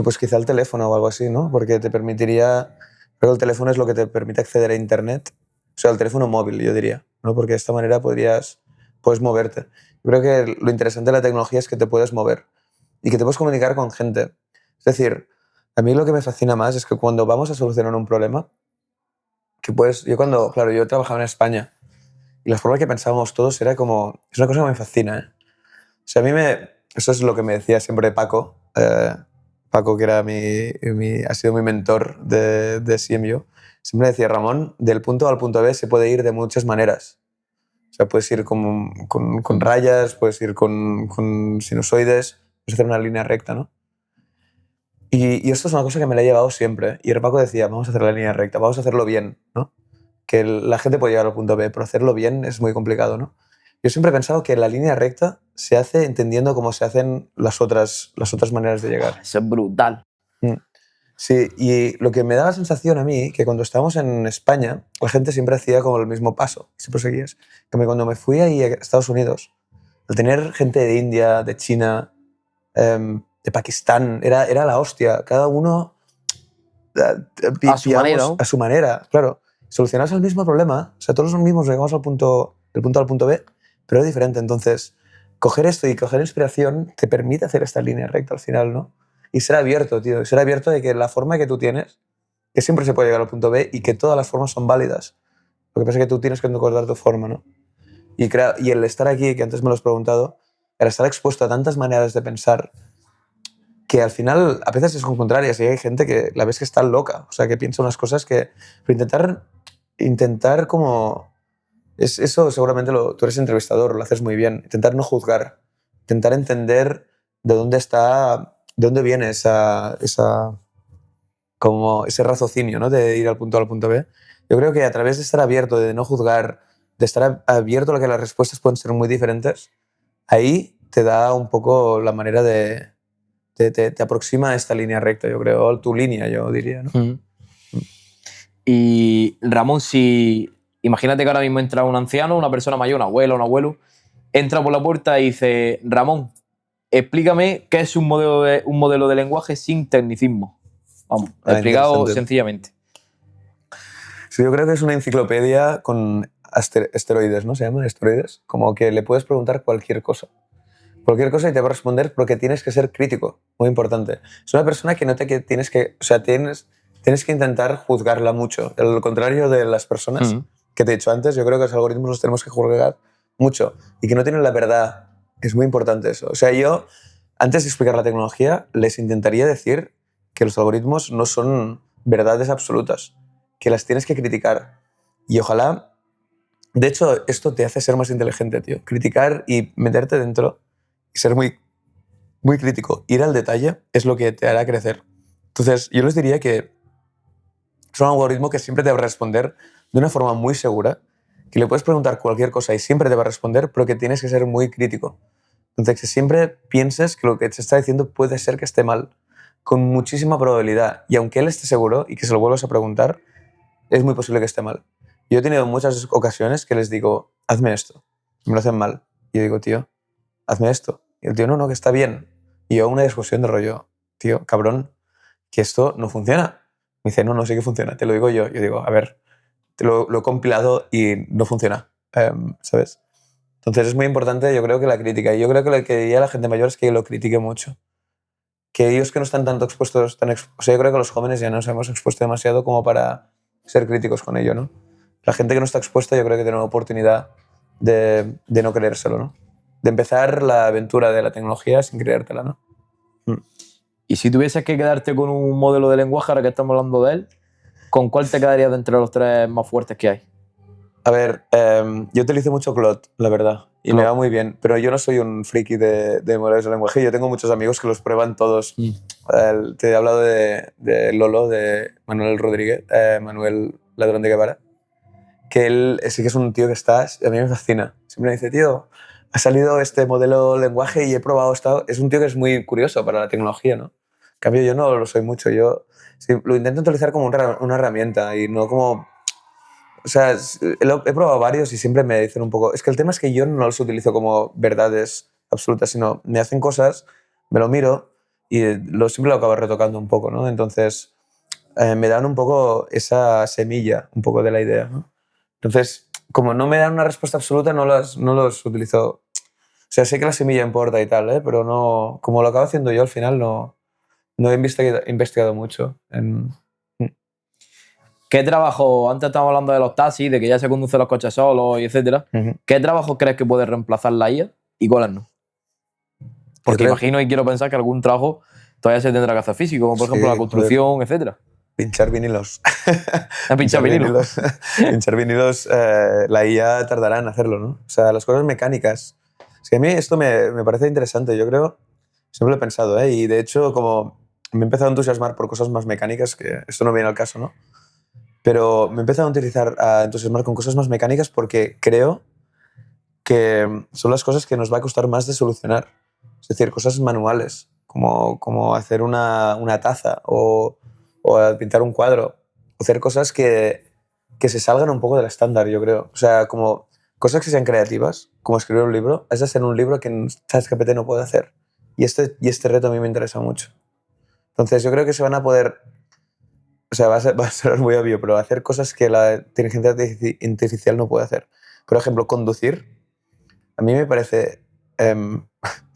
pues quizá el teléfono o algo así, ¿no? Porque te permitiría, creo que el teléfono es lo que te permite acceder a Internet. O sea, el teléfono móvil, yo diría, ¿no? Porque de esta manera puedes moverte. Yo creo que lo interesante de la tecnología es que te puedes mover y que te puedes comunicar con gente. Es decir, a mí lo que me fascina más es que cuando vamos a solucionar un problema, yo trabajaba en España y la forma que pensábamos todos era como, es una cosa que me fascina, ¿eh? O sea, eso es lo que me decía siempre Paco, Paco que era ha sido mi mentor de CMU, siempre decía, Ramón, del punto A al punto B se puede ir de muchas maneras. O sea, puedes ir con rayas, puedes ir con sinusoides, puedes hacer una línea recta, ¿no? Y esto es una cosa que me la he llevado siempre. Y el Paco decía, vamos a hacer la línea recta, vamos a hacerlo bien, ¿no? Que la gente puede llegar al punto B, pero hacerlo bien es muy complicado, ¿no? Yo siempre he pensado que la línea recta se hace entendiendo cómo se hacen las otras maneras de llegar. Eso es brutal. Sí, y lo que me da la sensación a mí, que cuando estábamos en España, la gente siempre hacía como el mismo paso, siempre seguías. Que cuando me fui ahí a Estados Unidos, al tener gente de India, de China, de Pakistán, era la hostia. Cada uno A su manera, ¿no? a su manera, claro. Solucionabas el mismo problema, o sea, todos los mismos llegamos del punto A al punto B, pero es diferente. Entonces, coger esto y coger inspiración te permite hacer esta línea recta al final, ¿no? Y ser abierto, tío. Y ser abierto de que la forma que tú tienes, que siempre se puede llegar al punto B y que todas las formas son válidas. Lo que pasa es que tú tienes que encontrar tu forma, ¿no? Y el estar aquí, que antes me lo has preguntado, el estar expuesto a tantas maneras de pensar que al final a veces son contrarias y hay gente que la ves que está loca, o sea, que piensa unas cosas que... Pero intentar como... Eso seguramente tú eres entrevistador, lo haces muy bien. Intentar no juzgar, intentar entender de dónde viene como ese raciocinio, ¿no? De ir al punto A al punto B. Yo creo que a través de estar abierto, de no juzgar, de estar abierto a que las respuestas pueden ser muy diferentes, ahí te da un poco la manera de... Te aproxima a esta línea recta, yo creo, o tu línea, yo diría, ¿no? Y Ramón, imagínate que ahora mismo entra un anciano, una persona mayor, una abuela, un abuelo, entra por la puerta y dice, Ramón, explícame qué es un modelo de lenguaje sin tecnicismo. Vamos, explicado sencillamente. Sí, yo creo que es una enciclopedia con esteroides, ¿no? Se llaman esteroides. Como que le puedes preguntar cualquier cosa. Cualquier cosa y te va a responder porque tienes que ser crítico. Muy importante. Es una persona que no te tienes que... O sea, tienes que intentar juzgarla mucho. Al contrario de las personas que te he dicho antes, yo creo que los algoritmos los tenemos que juzgar mucho y que no tienen la verdad. Es muy importante eso. O sea, yo, antes de explicar la tecnología, les intentaría decir que los algoritmos no son verdades absolutas, que las tienes que criticar. Y ojalá... De hecho, esto te hace ser más inteligente, tío. Criticar y meterte dentro y ser muy, muy crítico. Ir al detalle es lo que te hará crecer. Entonces, yo les diría que es un algoritmo que siempre te va a responder de una forma muy segura, que le puedes preguntar cualquier cosa y siempre te va a responder, pero que tienes que ser muy crítico. Entonces, que siempre pienses que lo que te está diciendo puede ser que esté mal, con muchísima probabilidad. Y aunque él esté seguro y que se lo vuelvas a preguntar, es muy posible que esté mal. Yo he tenido muchas ocasiones que les digo, hazme esto. Y me lo hacen mal. Y yo digo, tío, hazme esto. Y el tío, no, que está bien. Y yo una discusión de rollo, tío, cabrón, que esto no funciona. Me dice, no sé que funciona, te lo digo yo. Yo digo, a ver, lo he compilado y no funciona, ¿sabes? Entonces es muy importante, yo creo que la crítica. Y yo creo que lo que diría a la gente mayor es que lo critique mucho. Que ellos que no están tanto expuestos, o sea, yo creo que los jóvenes ya nos hemos expuesto demasiado como para ser críticos con ello, ¿no? La gente que no está expuesta yo creo que tiene una oportunidad de no creérselo, ¿no? De empezar la aventura de la tecnología sin creértela, ¿no? Y si tuvieses que quedarte con un modelo de lenguaje, ahora que estamos hablando de él, ¿Con cuál te quedarías de entre los tres más fuertes que hay? A ver, yo utilizo mucho Claude, la verdad, y me Claude. va muy bien, pero yo no soy un friki de modelos de lenguaje. Yo tengo muchos amigos que los prueban todos. Te he hablado de Lolo, de Manuel Rodríguez, Manuel Ladrón de Guevara, que él sí que es un tío que está, a mí me fascina. Siempre me dice, tío, ha salido este modelo lenguaje y he probado esto. Es un tío que es muy curioso para la tecnología, ¿no? En cambio, yo no lo soy mucho. Yo sí, lo intento utilizar como una herramienta y no como... O sea, he probado varios y siempre me dicen un poco... Es que el tema es que yo no los utilizo como verdades absolutas, sino me hacen cosas, me lo miro y siempre lo acabo retocando un poco, ¿no? Entonces, me dan un poco esa semilla, un poco de la idea, ¿no? Entonces, como no me dan una respuesta absoluta, no los utilizo. O sea, sé que la semilla importa y tal, ¿eh? Pero no, como lo acabo haciendo yo, al final no he investigado mucho. ¿Qué trabajo, antes estábamos hablando de los taxis, de que ya se conducen los coches solos y etcétera, ¿qué trabajo crees que puede reemplazar la IA y cuáles no? Porque imagino y quiero pensar que algún trabajo todavía se tendrá que hacer físico, como por ejemplo la construcción, etcétera. Pinchar vinilos. Pinchar vinilos. Pinchar vinilos, la IA tardará en hacerlo, ¿no? O sea, las cosas mecánicas. Es que a mí esto me parece interesante, yo creo, siempre lo he pensado, ¿eh? Y de hecho, como me he empezado a entusiasmar por cosas más mecánicas, que esto no viene al caso, ¿no? Pero me he empezado a entusiasmar con cosas más mecánicas porque creo que son las cosas que nos va a costar más de solucionar. Es decir, cosas manuales, como hacer una taza o pintar un cuadro, o hacer cosas que se salgan un poco del estándar, yo creo. O sea, como cosas que sean creativas, como escribir un libro, es hacer un libro que ChatGPT no puede hacer. Y este reto a mí me interesa mucho. Entonces, yo creo que se van a poder... O sea, va a ser muy obvio, pero hacer cosas que la inteligencia artificial no puede hacer. Por ejemplo, conducir. A mí me parece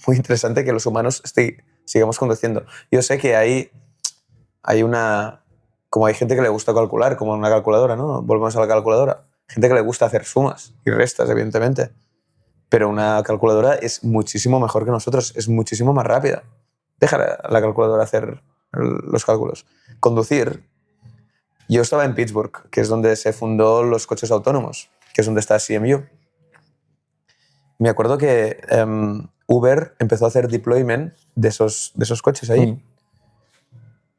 muy interesante que los humanos sigamos conduciendo. Yo sé que hay una... Como hay gente que le gusta calcular, como una calculadora, ¿no? Volvemos a la calculadora. Gente que le gusta hacer sumas y restas, evidentemente. Pero una calculadora es muchísimo mejor que nosotros, es muchísimo más rápida. Deja a la calculadora hacer los cálculos. Conducir. Yo estaba en Pittsburgh, que es donde se fundó los coches autónomos, que es donde está CMU. Me acuerdo que Uber empezó a hacer deployment de esos coches ahí.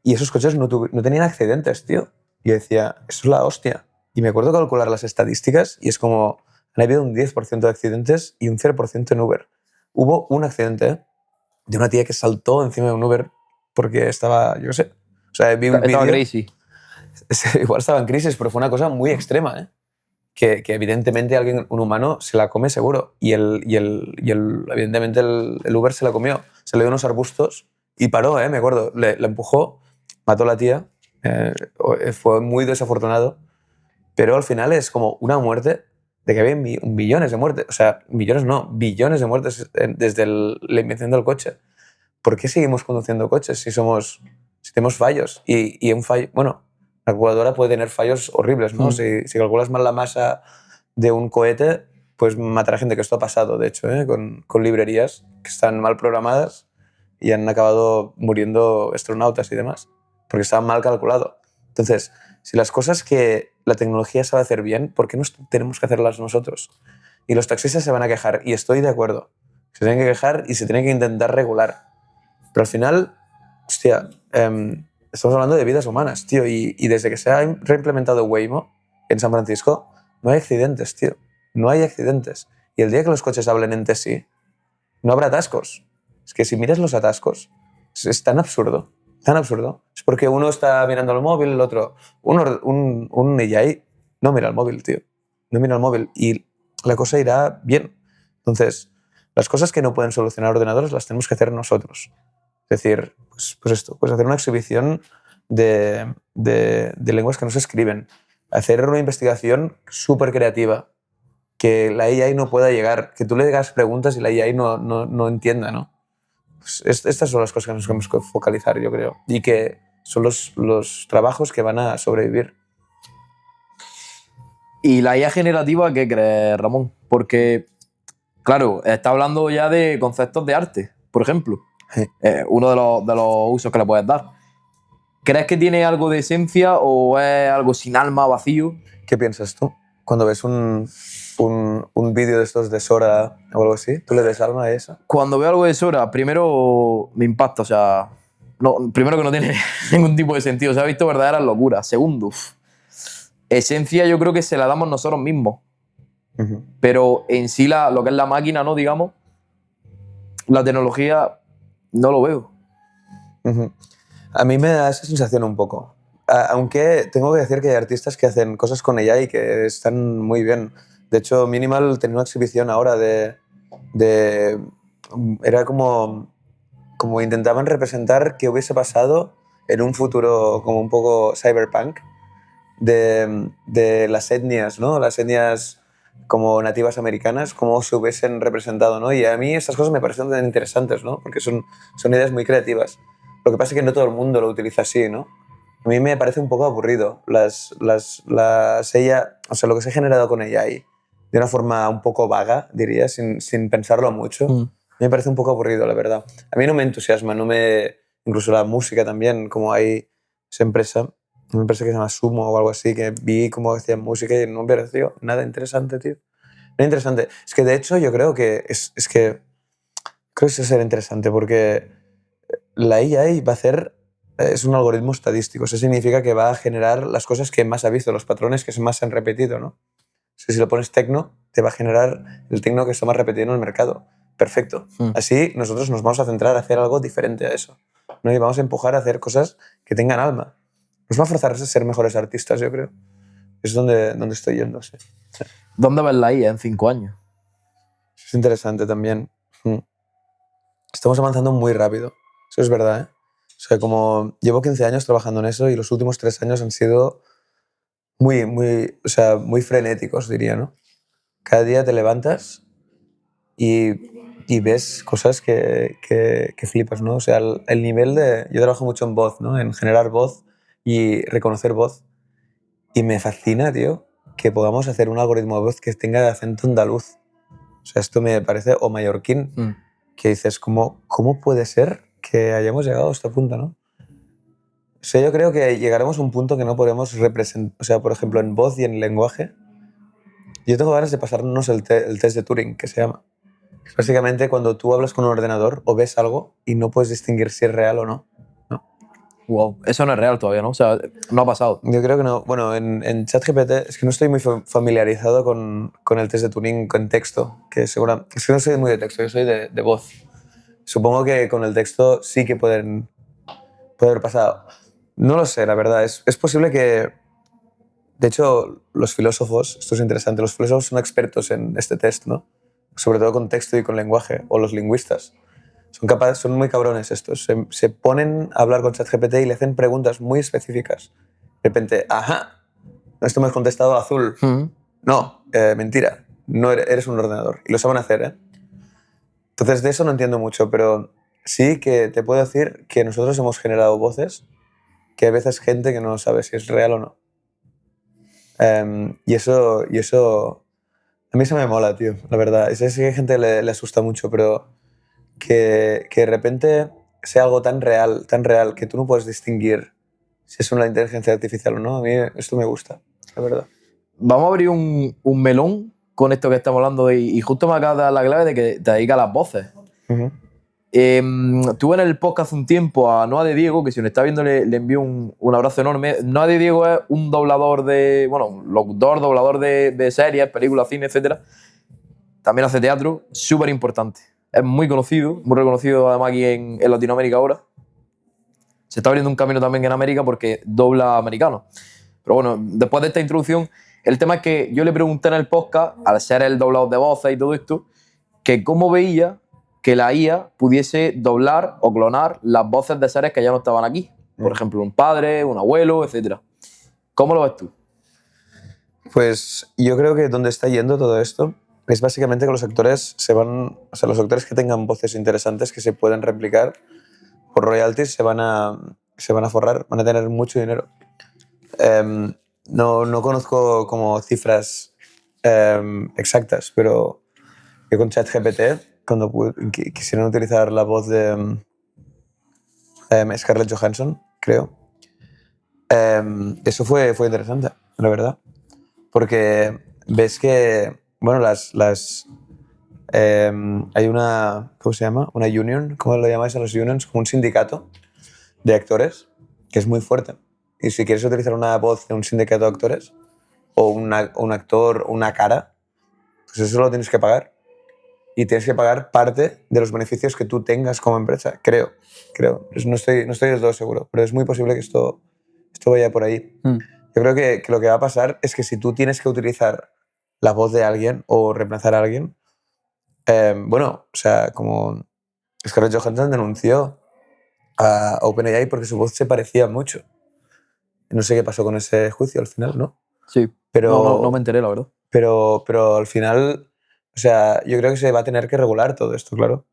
Y esos coches no tenían accidentes, tío. Y yo decía, eso es la hostia. Y me acuerdo calcular las estadísticas y es como, han habido un 10% de accidentes y un 0% en Uber. Hubo un accidente de una tía que saltó encima de un Uber porque estaba, yo qué sé. O sea, vi un vídeo. Estaba crazy. Igual estaba en crisis, pero fue una cosa muy extrema, ¿eh? Que evidentemente un humano se la come seguro. Y evidentemente el Uber se la comió. Se le dio unos arbustos y paró, me acuerdo. La empujó, mató a la tía. Fue muy desafortunado. Pero al final es como una muerte de que había millones de muertes. O sea, millones no, billones de muertes desde la invención del coche. ¿Por qué seguimos conduciendo coches si tenemos fallos? Y un fallo... Bueno, la calculadora puede tener fallos horribles, ¿no? Si calculas mal la masa de un cohete, pues matará gente, que esto ha pasado, de hecho, con librerías que están mal programadas y han acabado muriendo astronautas y demás, porque estaban mal calculado. Entonces, si las cosas que la tecnología sabe hacer bien, ¿por qué no tenemos que hacerlas nosotros? Y los taxistas se van a quejar, y estoy de acuerdo. Se tienen que quejar y se tienen que intentar regular. Pero al final, hostia, estamos hablando de vidas humanas, tío, y desde que se ha reimplementado Waymo en San Francisco, no hay accidentes, tío. No hay accidentes. Y el día que los coches hablen entre sí, no habrá atascos. Es que si miras los atascos, es tan absurdo, tan absurdo. Es porque uno está mirando el móvil, el otro... Un AI no mira el móvil, tío. No mira el móvil. Y la cosa irá bien. Entonces, las cosas que no pueden solucionar ordenadores las tenemos que hacer nosotros. Es decir, pues esto, pues hacer una exhibición de lenguas que no se escriben, hacer una investigación súper creativa, que la AI no pueda llegar, que tú le hagas preguntas y la AI no entienda, ¿no? Pues estas son las cosas que nos tenemos que focalizar, yo creo, y que son los trabajos que van a sobrevivir. ¿Y la IA generativa qué crees, Ramón? Porque, claro, está hablando ya de conceptos de arte, por ejemplo. Sí. Uno de los usos que le puedes dar. ¿Crees que tiene algo de esencia o es algo sin alma, vacío? ¿Qué piensas tú cuando ves un vídeo de estos de Sora o algo así? ¿Tú le ves alma a eso? Cuando veo algo de Sora, primero me impacta, o sea, no, primero que no tiene ningún tipo de sentido, se ha visto verdaderas locuras. Segundo, esencia yo creo que se la damos nosotros mismos, Ujú. pero en sí lo que es la máquina, ¿no? Digamos, la tecnología no lo veo. Ujú. A mí me da esa sensación un poco. Aunque tengo que decir que hay artistas que hacen cosas con ella y que están muy bien. De hecho, Minimal tenía una exhibición ahora de era como intentaban representar qué hubiese pasado en un futuro como un poco cyberpunk de las etnias, ¿no? Las etnias como nativas americanas, cómo se hubiesen representado, ¿no? Y a mí estas cosas me parecen tan interesantes, ¿no? Porque son ideas muy creativas. Lo que pasa es que no todo el mundo lo utiliza así, ¿no? A mí me parece un poco aburrido ella, o sea, lo que se ha generado con ella ahí, de una forma un poco vaga, diría, sin pensarlo mucho. Me parece un poco aburrido, la verdad. A mí no me entusiasma, incluso la música también, como hay esa empresa, una empresa que se llama Sumo o algo así, que vi cómo hacían música y no me pareció nada interesante, tío. No interesante. Es que de hecho yo creo que creo que será interesante porque la AI va a hacer, es un algoritmo estadístico. Eso significa que va a generar las cosas que más ha visto, los patrones que más se han repetido, ¿no? Si lo pones tecno, te va a generar el tecno que está más repetido en el mercado. Perfecto. Así nosotros nos vamos a centrar a hacer algo diferente a eso, ¿no? Y vamos a empujar a hacer cosas que tengan alma. Nos va a forzar a ser mejores artistas, yo creo. Es donde estoy yendo, sí. ¿Dónde ves la IA en 5 años? Es interesante también. Estamos avanzando muy rápido. Eso es verdad, ¿eh? O sea, como llevo 15 años trabajando en eso y los últimos 3 años han sido o sea, muy frenéticos, diría, ¿no? Cada día te levantas y ves cosas que flipas, ¿no? O sea, el nivel de... Yo trabajo mucho en voz, ¿no? En generar voz y reconocer voz. Y me fascina, tío, que podamos hacer un algoritmo de voz que tenga acento andaluz. O sea, esto me parece, o mallorquín, que dices, ¿cómo puede ser que hayamos llegado a este punto, no? O sea, yo creo que llegaremos a un punto que no podemos representar, o sea, por ejemplo, en voz y en lenguaje. Yo tengo ganas de pasarnos el test de Turing, que se llama. Es básicamente cuando tú hablas con un ordenador o ves algo y no puedes distinguir si es real o no. ¿No? Wow, eso no es real todavía, ¿no? O sea, no ha pasado. Yo creo que no. Bueno, en ChatGPT es que no estoy muy familiarizado con el test de Turing con texto, es que no soy muy de texto, yo soy de voz. Supongo que con el texto sí que puede haber pasado. No lo sé, la verdad. Es posible que... De hecho, los filósofos, esto es interesante, los filósofos son expertos en este test, ¿no? Sobre todo con texto y con lenguaje, o los lingüistas. Son muy cabrones estos. Se ponen a hablar con ChatGPT y le hacen preguntas muy específicas. De repente, ajá, esto me has contestado azul. No, mentira, no eres un ordenador. Y lo saben hacer, ¿eh? Entonces, de eso no entiendo mucho, pero sí que te puedo decir que nosotros hemos generado voces que a veces gente que no sabe si es real o no. Y eso a mí se me mola, tío, la verdad. Sé que a gente le asusta mucho, pero que de repente sea algo tan real, que tú no puedes distinguir si es una inteligencia artificial o no, a mí esto me gusta, la verdad. Vamos a abrir un melón con esto que estamos hablando y justo me acabas de dar la clave de que te dedicas a las voces. Uh-huh. Tuve en el podcast hace un tiempo a Noa de Diego, que si nos está viendo le envío un abrazo enorme. Noa de Diego es un doblador un locutor, doblador de series, películas, cine, etc. También hace teatro, súper importante. Es muy conocido, muy reconocido además aquí en Latinoamérica ahora. Se está abriendo un camino también en América porque dobla americano. Pero bueno, después de esta introducción, el tema es que yo le pregunté en el podcast, al ser el doblador de voces y todo esto, que cómo veía que la IA pudiese doblar o clonar las voces de seres que ya no estaban aquí. Por ejemplo, un padre, un abuelo, etc. ¿Cómo lo ves tú? Pues yo creo que donde está yendo todo esto es básicamente que los actores los actores que tengan voces interesantes que se pueden replicar por royalties se van a forrar, van a tener mucho dinero. No conozco como cifras exactas, pero yo con ChatGPT, cuando quisieron utilizar la voz de Scarlett Johansson, creo, Eso fue interesante, la verdad. Porque ves que, bueno, hay una, ¿cómo se llama? Una union, ¿cómo lo llamáis a los unions? Como un sindicato de actores que es muy fuerte. Y si quieres utilizar una voz de un sindicato de actores o un actor, una cara, pues eso lo tienes que pagar. Y tienes que pagar parte de los beneficios que tú tengas como empresa, creo. No estoy del todo seguro, pero es muy posible que esto vaya por ahí. Yo creo que lo que va a pasar es que si tú tienes que utilizar la voz de alguien o reemplazar a alguien, bueno, o sea, como Scarlett Johansson denunció a OpenAI porque su voz se parecía mucho. No sé qué pasó con ese juicio al final, ¿no? Sí, Pero, no me enteré, la verdad. pero al final, o sea, yo creo que se va a tener que regular todo esto, claro.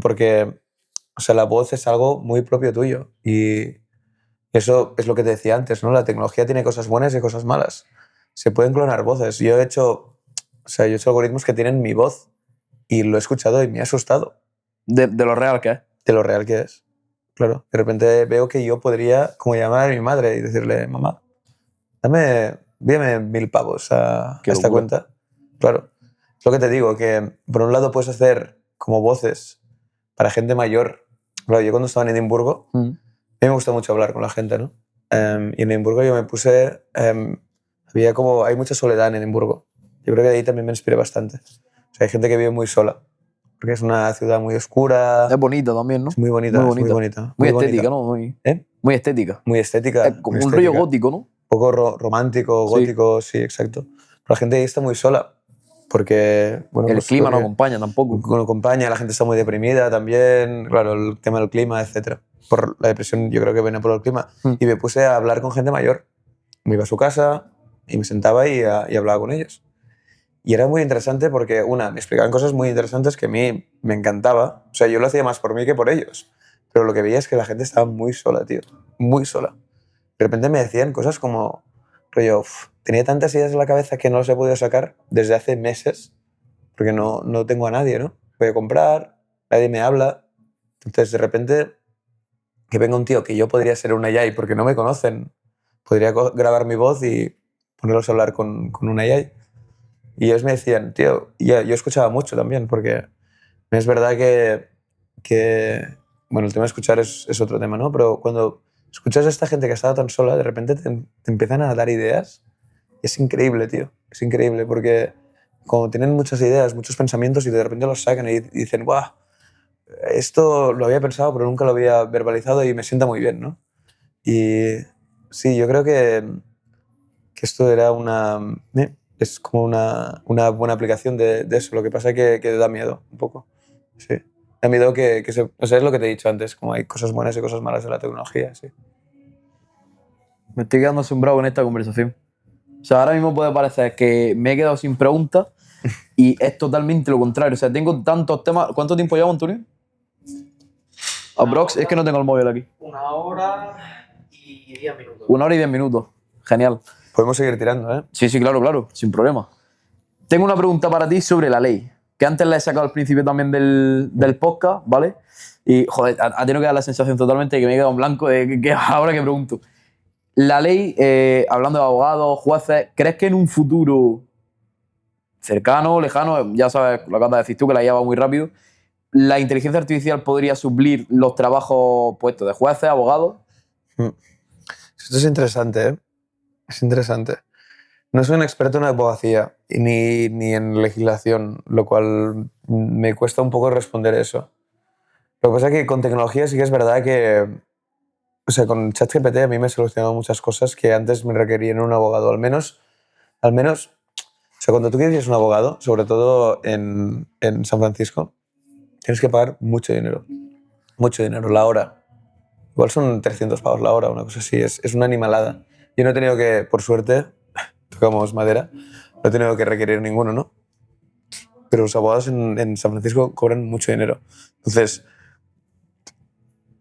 Porque, o sea, la voz es algo muy propio tuyo y eso es lo que te decía antes, ¿no? La tecnología tiene cosas buenas y cosas malas. Se pueden clonar voces. Yo he hecho algoritmos que tienen mi voz y lo he escuchado y me ha asustado De lo real que es. de lo real que es. Claro, de repente veo que yo podría como llamar a mi madre y decirle, mamá, envíame 1000 pavos a Qué esta locura. cuenta. Claro, es lo que te digo, que por un lado puedes hacer como voces para gente mayor. Claro, yo cuando estaba en Edimburgo, a mí me gusta mucho hablar con la gente, ¿no? Y en Edimburgo yo me puse... hay mucha soledad en Edimburgo. Yo creo que de ahí también me inspiré bastante. O sea, hay gente que vive muy sola, porque es una ciudad muy oscura. Es bonita también, ¿no? Es muy bonita, Muy es muy bonita. bonita. Muy bonita. estética, ¿no? ¿Eh? Muy estética. Muy estética. Es como muy un rollo estética. gótico, ¿no? Un poco romántico, Sí. gótico, sí, exacto. Pero la gente ahí está muy sola, porque... Bueno, El pues clima no porque acompaña tampoco. no acompaña, la gente está muy deprimida también, claro, el tema del clima, etc. Por la depresión yo creo que viene por el clima. Y me puse a hablar con gente mayor. Me iba a su casa y me sentaba y hablaba con ellos. Y era muy interesante porque, me explicaban cosas muy interesantes que a mí me encantaba. O sea, yo lo hacía más por mí que por ellos. Pero lo que veía es que la gente estaba muy sola, tío. Muy sola. De repente me decían cosas como, rollo, tenía tantas ideas en la cabeza que no las he podido sacar desde hace meses porque no tengo a nadie, ¿no? Voy a comprar, nadie me habla. Entonces, de repente, que venga un tío que yo podría ser una AI porque no me conocen, podría grabar mi voz y ponerlos a hablar con una AI. Y ellos me decían, tío, y yo escuchaba mucho también, porque es verdad que bueno, el tema de escuchar es otro tema, ¿no? Pero cuando escuchas a esta gente que ha estado tan sola, de repente te empiezan a dar ideas. Y es increíble, tío. Es increíble, porque como tienen muchas ideas, muchos pensamientos y de repente los sacan y dicen, ¡guau! Esto lo había pensado, pero nunca lo había verbalizado y me sienta muy bien, ¿no? Y sí, yo creo que esto era es como una buena aplicación de eso. Lo que pasa es que da miedo un poco. Sí. Da miedo o sea, es lo que te he dicho antes, como hay cosas buenas y cosas malas de la tecnología, sí. Me estoy quedando asombrado con esta conversación. O sea, ahora mismo puede parecer que me he quedado sin preguntas y es totalmente lo contrario. O sea, tengo tantos temas. ¿Cuánto tiempo llevo, Antonio? Aprox, es que no tengo el móvil aquí. 1 hora y 10 minutos. 1 hora y 10 minutos. Genial. Podemos seguir tirando, ¿eh? Sí, claro, sin problema. Tengo una pregunta para ti sobre la ley, que antes la he sacado al principio también del podcast, ¿vale? Y, joder, ha tenido que dar la sensación totalmente de que me he quedado en blanco de que ahora que pregunto. La ley, hablando de abogados, jueces, ¿crees que en un futuro cercano, lejano, ya sabes, lo acabas de decir tú, que la lleva muy rápido, la inteligencia artificial podría suplir los trabajos puestos de jueces, abogados? Esto es interesante, ¿eh? Es interesante. No soy un experto en abogacía ni en legislación, lo cual me cuesta un poco responder eso. Lo que pasa es que con tecnología sí que es verdad que, o sea, con ChatGPT a mí me ha solucionado muchas cosas que antes me requerían un abogado. Al menos, o sea, cuando tú quieres un abogado, sobre todo en San Francisco, tienes que pagar mucho dinero. Mucho dinero, la hora. Igual son 300 pavos la hora, una cosa así. Es una animalada. Yo no he tenido que, por suerte, tocamos madera, no he tenido que requerir ninguno, ¿no? Pero los abogados en San Francisco cobran mucho dinero. Entonces,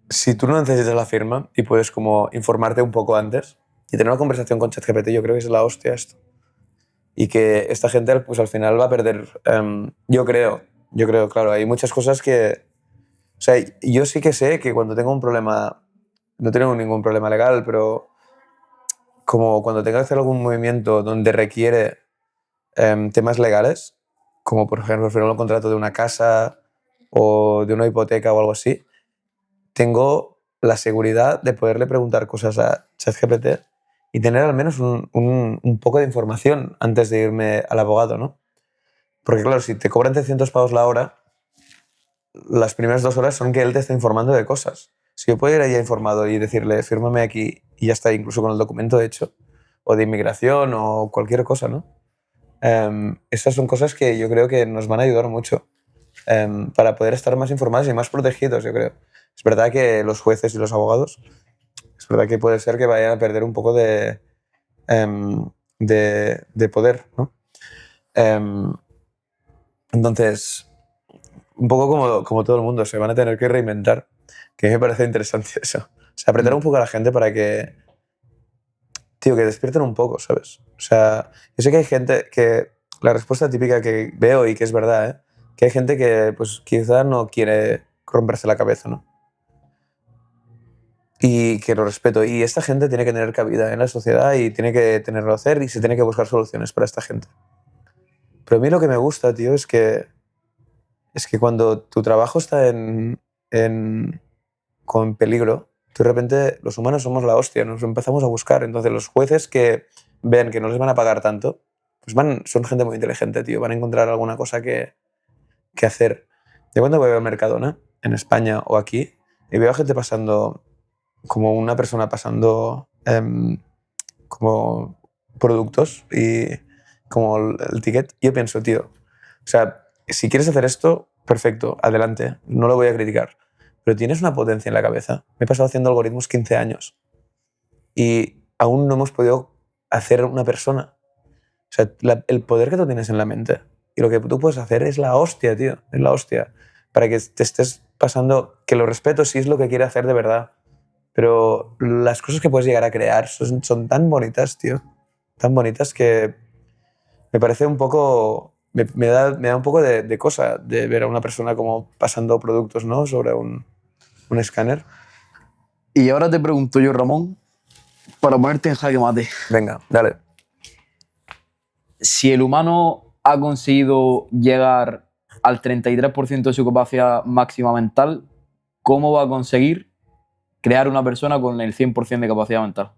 si tú no necesitas la firma y puedes como informarte un poco antes y tener una conversación con ChatGPT, yo creo que es la hostia esto. Y que esta gente pues al final va a perder... yo creo, claro, hay muchas cosas que... O sea, yo sí que sé que cuando tengo un problema, no tengo ningún problema legal, pero como cuando tenga que hacer algún movimiento donde requiere temas legales, como por ejemplo firmar un contrato de una casa o de una hipoteca o algo así, tengo la seguridad de poderle preguntar cosas a ChatGPT y tener al menos un poco de información antes de irme al abogado, ¿no? Porque claro, si te cobran 300 pavos la hora, las primeras 2 horas son que él te está informando de cosas. Si yo puedo ir allá informado y decirle, fírmame aquí y ya está, incluso con el documento hecho, o de inmigración o cualquier cosa, ¿no? Esas son cosas que yo creo que nos van a ayudar mucho para poder estar más informados y más protegidos, yo creo. Es verdad que los jueces y los abogados, es verdad que puede ser que vayan a perder un poco de poder, ¿no? Entonces, un poco como todo el mundo, se van a tener que reinventar, que me parece interesante eso. O sea, apretar un poco a la gente para que, tío, que despierten un poco, ¿sabes? O sea, yo sé que hay gente que, la respuesta típica que veo y que es verdad, ¿eh? Que hay gente que, pues, quizá no quiere romperse la cabeza, ¿no? Y que lo respeto. Y esta gente tiene que tener cabida en la sociedad y tiene que tenerlo a hacer y se tiene que buscar soluciones para esta gente. Pero a mí lo que me gusta, tío, es que cuando tu trabajo está con peligro, tú de repente los humanos somos la hostia, nos empezamos a buscar. Entonces los jueces que ven que no les van a pagar tanto, pues son gente muy inteligente, tío. Van a encontrar alguna cosa que hacer. Yo cuando voy al Mercadona, en España o aquí, y veo a gente pasando, como una persona pasando como productos y como el ticket, yo pienso, tío, o sea, si quieres hacer esto, perfecto, adelante, no lo voy a criticar. Pero tienes una potencia en la cabeza. Me he pasado haciendo algoritmos 15 años y aún no hemos podido hacer una persona. O sea, el poder que tú tienes en la mente y lo que tú puedes hacer es la hostia, tío, es la hostia. Para que te estés pasando, que lo respeto si es lo que quiere hacer de verdad, pero las cosas que puedes llegar a crear son tan bonitas, tío, tan bonitas que me parece un poco, me da un poco de cosa de ver a una persona como pasando productos, ¿no? Sobre un escáner. Y ahora te pregunto yo, Ramón, para ponerte en jaque mate. Venga, dale. Si el humano ha conseguido llegar al 33% de su capacidad máxima mental, ¿cómo va a conseguir crear una persona con el 100% de capacidad mental?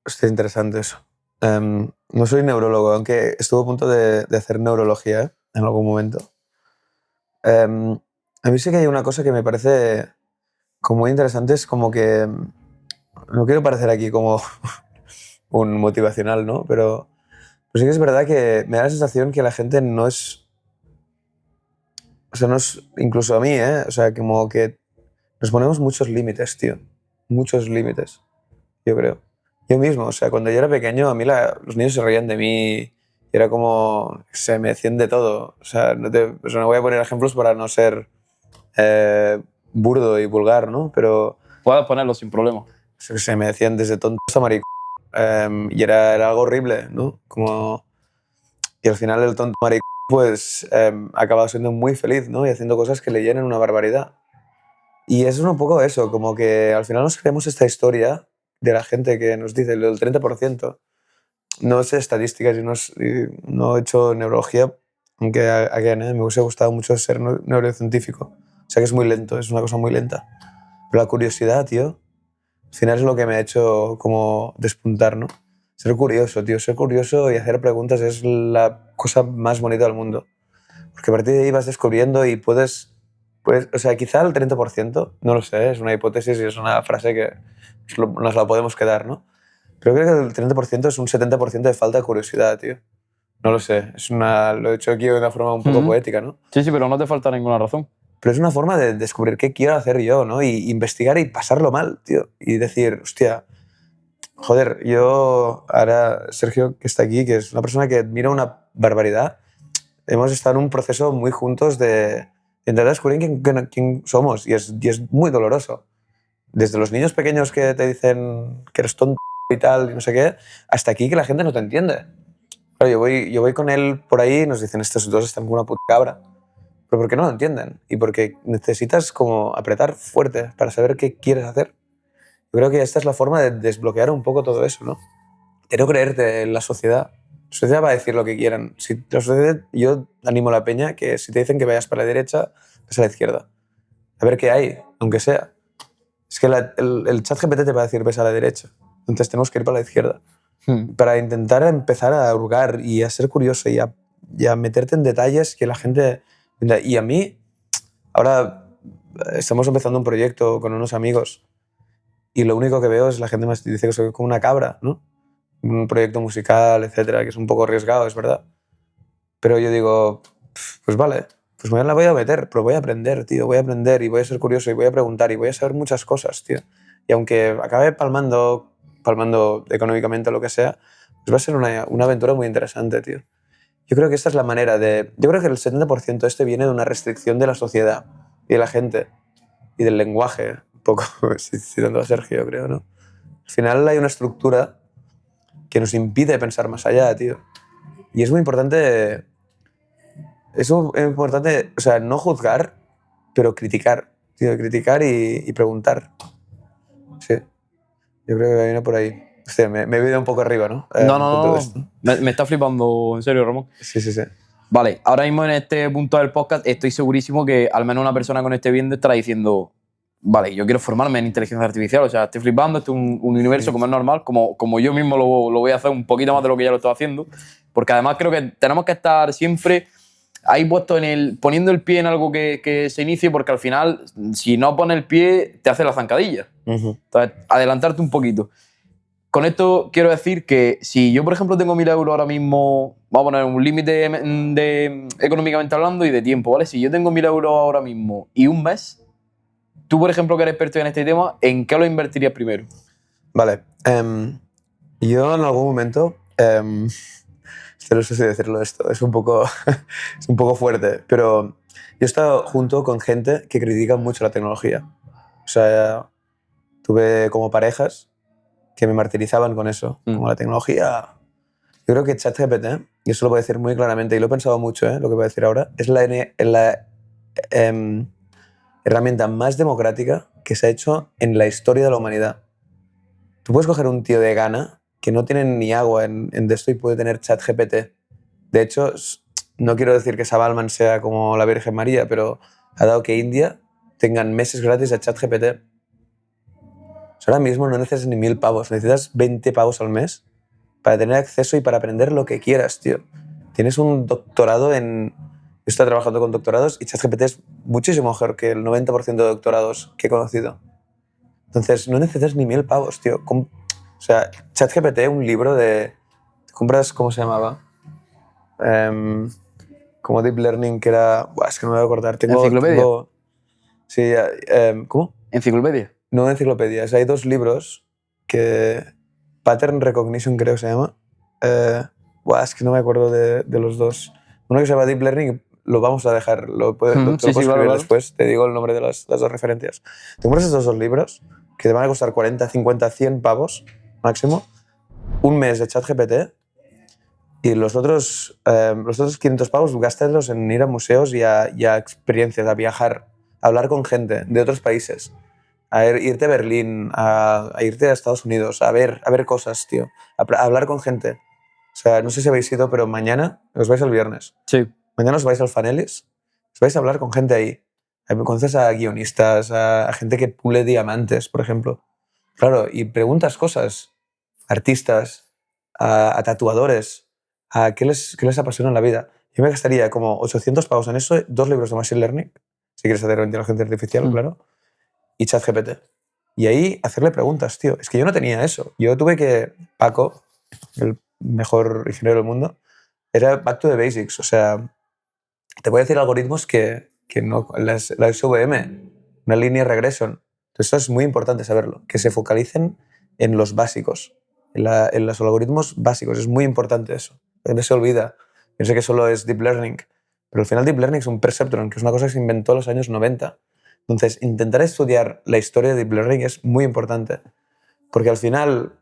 Hostia, interesante eso. No soy neurólogo, aunque estuve a punto de hacer neurología, ¿eh? En algún momento. A mí sí que hay una cosa que me parece como muy interesante, es como que, no quiero parecer aquí como un motivacional, ¿no? Pero sí que es verdad que me da la sensación que la gente no es, o sea, no es, incluso a mí, ¿eh? O sea, como que nos ponemos muchos límites, tío. Muchos límites, yo creo. Yo mismo, o sea, cuando yo era pequeño, a mí los niños se reían de mí y era como, se me decían de todo. O sea, no voy a poner ejemplos para no ser burdo y vulgar, ¿no? Pero Puedes ponerlo sin problema. se me decían desde tonto hasta marico. Y era algo horrible, ¿no? Como, y al final el tonto marico pues ha acabado siendo muy feliz, ¿no? Y haciendo cosas que le llenan una barbaridad. Y es un poco eso, como que al final nos creemos esta historia de la gente que nos dice lo del 30%. No sé estadísticas y no he hecho neurología, aunque again, me hubiese gustado mucho ser neurocientífico. O sea que es muy lento, es una cosa muy lenta. Pero la curiosidad, tío, al final es lo que me ha hecho como despuntar, ¿no? Ser curioso, tío, ser curioso y hacer preguntas es la cosa más bonita del mundo. Porque a partir de ahí vas descubriendo y puedes, o sea, quizá el 30%, no lo sé, es una hipótesis y es una frase que nos la podemos quedar, ¿no? Pero creo que el 30% es un 70% de falta de curiosidad, tío. No lo sé, lo he hecho aquí de una forma un poco poética, ¿no? Sí, sí, pero no te falta ninguna razón. Pero es una forma de descubrir qué quiero hacer yo, ¿no? Y investigar y pasarlo mal, tío. Y decir, hostia, joder, yo ahora, Sergio, que está aquí, que es una persona que admira una barbaridad, hemos estado en un proceso muy juntos de intentar descubrir quién somos y es muy doloroso. Desde los niños pequeños que te dicen que eres tonto y tal, y no sé qué, hasta aquí que la gente no te entiende. Claro, yo voy con él por ahí y nos dicen, estos dos están como una puta cabra. Pero ¿por qué no lo entienden? Y porque necesitas como apretar fuerte para saber qué quieres hacer. Yo creo que esta es la forma de desbloquear un poco todo eso, ¿no? De no creerte en la sociedad. La sociedad va a decir lo que quieran. Si la sociedad, yo animo a la peña que si te dicen que vayas para la derecha, vas a la izquierda. A ver qué hay, aunque sea. Es que el chat GPT te va a decir ves a la derecha. Entonces tenemos que ir para la izquierda. Para intentar empezar a hurgar y a ser curioso y a meterte en detalles que la gente... Y a mí, ahora estamos empezando un proyecto con unos amigos y lo único que veo es la gente me dice que soy como una cabra, ¿no? Un proyecto musical, etcétera, que es un poco arriesgado, es verdad. Pero yo digo, pues vale, pues me la voy a meter, pero voy a aprender, tío, voy a aprender y voy a ser curioso y voy a preguntar y voy a saber muchas cosas, tío. Y aunque acabe palmando económicamente o lo que sea, pues va a ser una aventura muy interesante, tío. Yo creo que esta es la manera de... Yo creo que el 70% este viene de una restricción de la sociedad y de la gente y del lenguaje, un poco, citando a Sergio, creo, ¿no? Al final hay una estructura que nos impide pensar más allá, tío. Y es muy importante... Es muy importante, o sea, no juzgar, pero criticar, tío, criticar y preguntar. Sí, yo creo que viene por ahí. Hostia, me he ido un poco arriba, ¿no? No, Con todo no, esto. no. Me está flipando, en serio, Ramón. Sí, sí, sí. Vale, ahora mismo en este punto del podcast estoy segurísimo que al menos una persona que no esté viendo estará diciendo, vale, yo quiero formarme en inteligencia artificial, o sea, estoy flipando, esto es un universo como es normal, como yo mismo lo voy a hacer un poquito más de lo que ya lo estoy haciendo, porque además creo que tenemos que estar siempre ahí poniendo el pie en algo que se inicie, porque al final, si no pones el pie, te hace la zancadilla. Entonces, adelantarte un poquito. Con esto quiero decir que si yo, por ejemplo, tengo 1.000 euros ahora mismo, vamos a poner un límite económicamente hablando y de tiempo, ¿vale? Si yo tengo 1.000 euros ahora mismo y un mes, tú, por ejemplo, que eres experto en este tema, ¿en qué lo invertirías primero? Vale. Yo en algún momento... no sé si decirlo esto, es un poco, es un poco fuerte, pero yo he estado junto con gente que critica mucho la tecnología. O sea, tuve como parejas que me martirizaban con eso, como la tecnología. Yo creo que ChatGPT, y eso lo voy a decir muy claramente, y lo he pensado mucho, lo que voy a decir ahora, es la herramienta más democrática que se ha hecho en la historia de la humanidad. Tú puedes coger un tío de Ghana que no tiene ni agua en de esto y puede tener ChatGPT. De hecho, no quiero decir que Sabalman sea como la Virgen María, pero ha dado que India tengan meses gratis de ChatGPT. O sea, ahora mismo no necesitas ni 1.000 pavos, necesitas 20 pavos al mes para tener acceso y para aprender lo que quieras, tío. Tienes un doctorado en... Yo estoy trabajando con doctorados y ChatGPT es muchísimo mejor que el 90% de doctorados que he conocido. Entonces, no necesitas ni 1.000 pavos, tío. O sea, ChatGPT, un libro de... ¿Te compras, cómo se llamaba? Como Deep Learning, que era... Buah, es que no me voy a acordar. ¿Enciclopedia? Sí, ¿cómo? ¿Enciclopedia? No enciclopedias. Hay dos libros que... Pattern Recognition, creo que se llama. Buah, es que no me acuerdo de los dos. Uno que se llama Deep Learning, lo vamos a dejar. Te lo puedo escribir claro. después. Te digo el nombre de las dos referencias. Te compras esos dos libros que te van a costar 40, 50, 100 pavos máximo. Un mes de ChatGPT. Y los otros 500 pavos, gástalos en ir a museos y a experiencias, a viajar, a hablar con gente de otros países, a irte a Berlín, a irte a Estados Unidos, a ver cosas, tío, a hablar con gente. O sea, no sé si habéis ido, pero mañana os vais el viernes. Sí. Mañana os vais al Fanelis, os vais a hablar con gente ahí. Conoces a guionistas, a gente que pule diamantes, por ejemplo. Claro, y preguntas cosas, artistas, a tatuadores, a qué les apasiona en la vida. Yo me gastaría como 800 pavos en eso, 2 libros de Machine Learning, si quieres hacer inteligencia artificial, claro, y ChatGPT. Y ahí hacerle preguntas, tío. Es que yo no tenía eso. Yo tuve que... Paco, el mejor ingeniero del mundo, era back to the basics. O sea, te voy a decir algoritmos que no... La SVM, una linear regression. Eso es muy importante saberlo, que se focalicen en los básicos, en los algoritmos básicos. Es muy importante eso. No se olvida. Piensa que solo es Deep Learning. Pero al final Deep Learning es un perceptron, que es una cosa que se inventó en los años 90. Entonces, intentar estudiar la historia de Deep Learning es muy importante. Porque al final,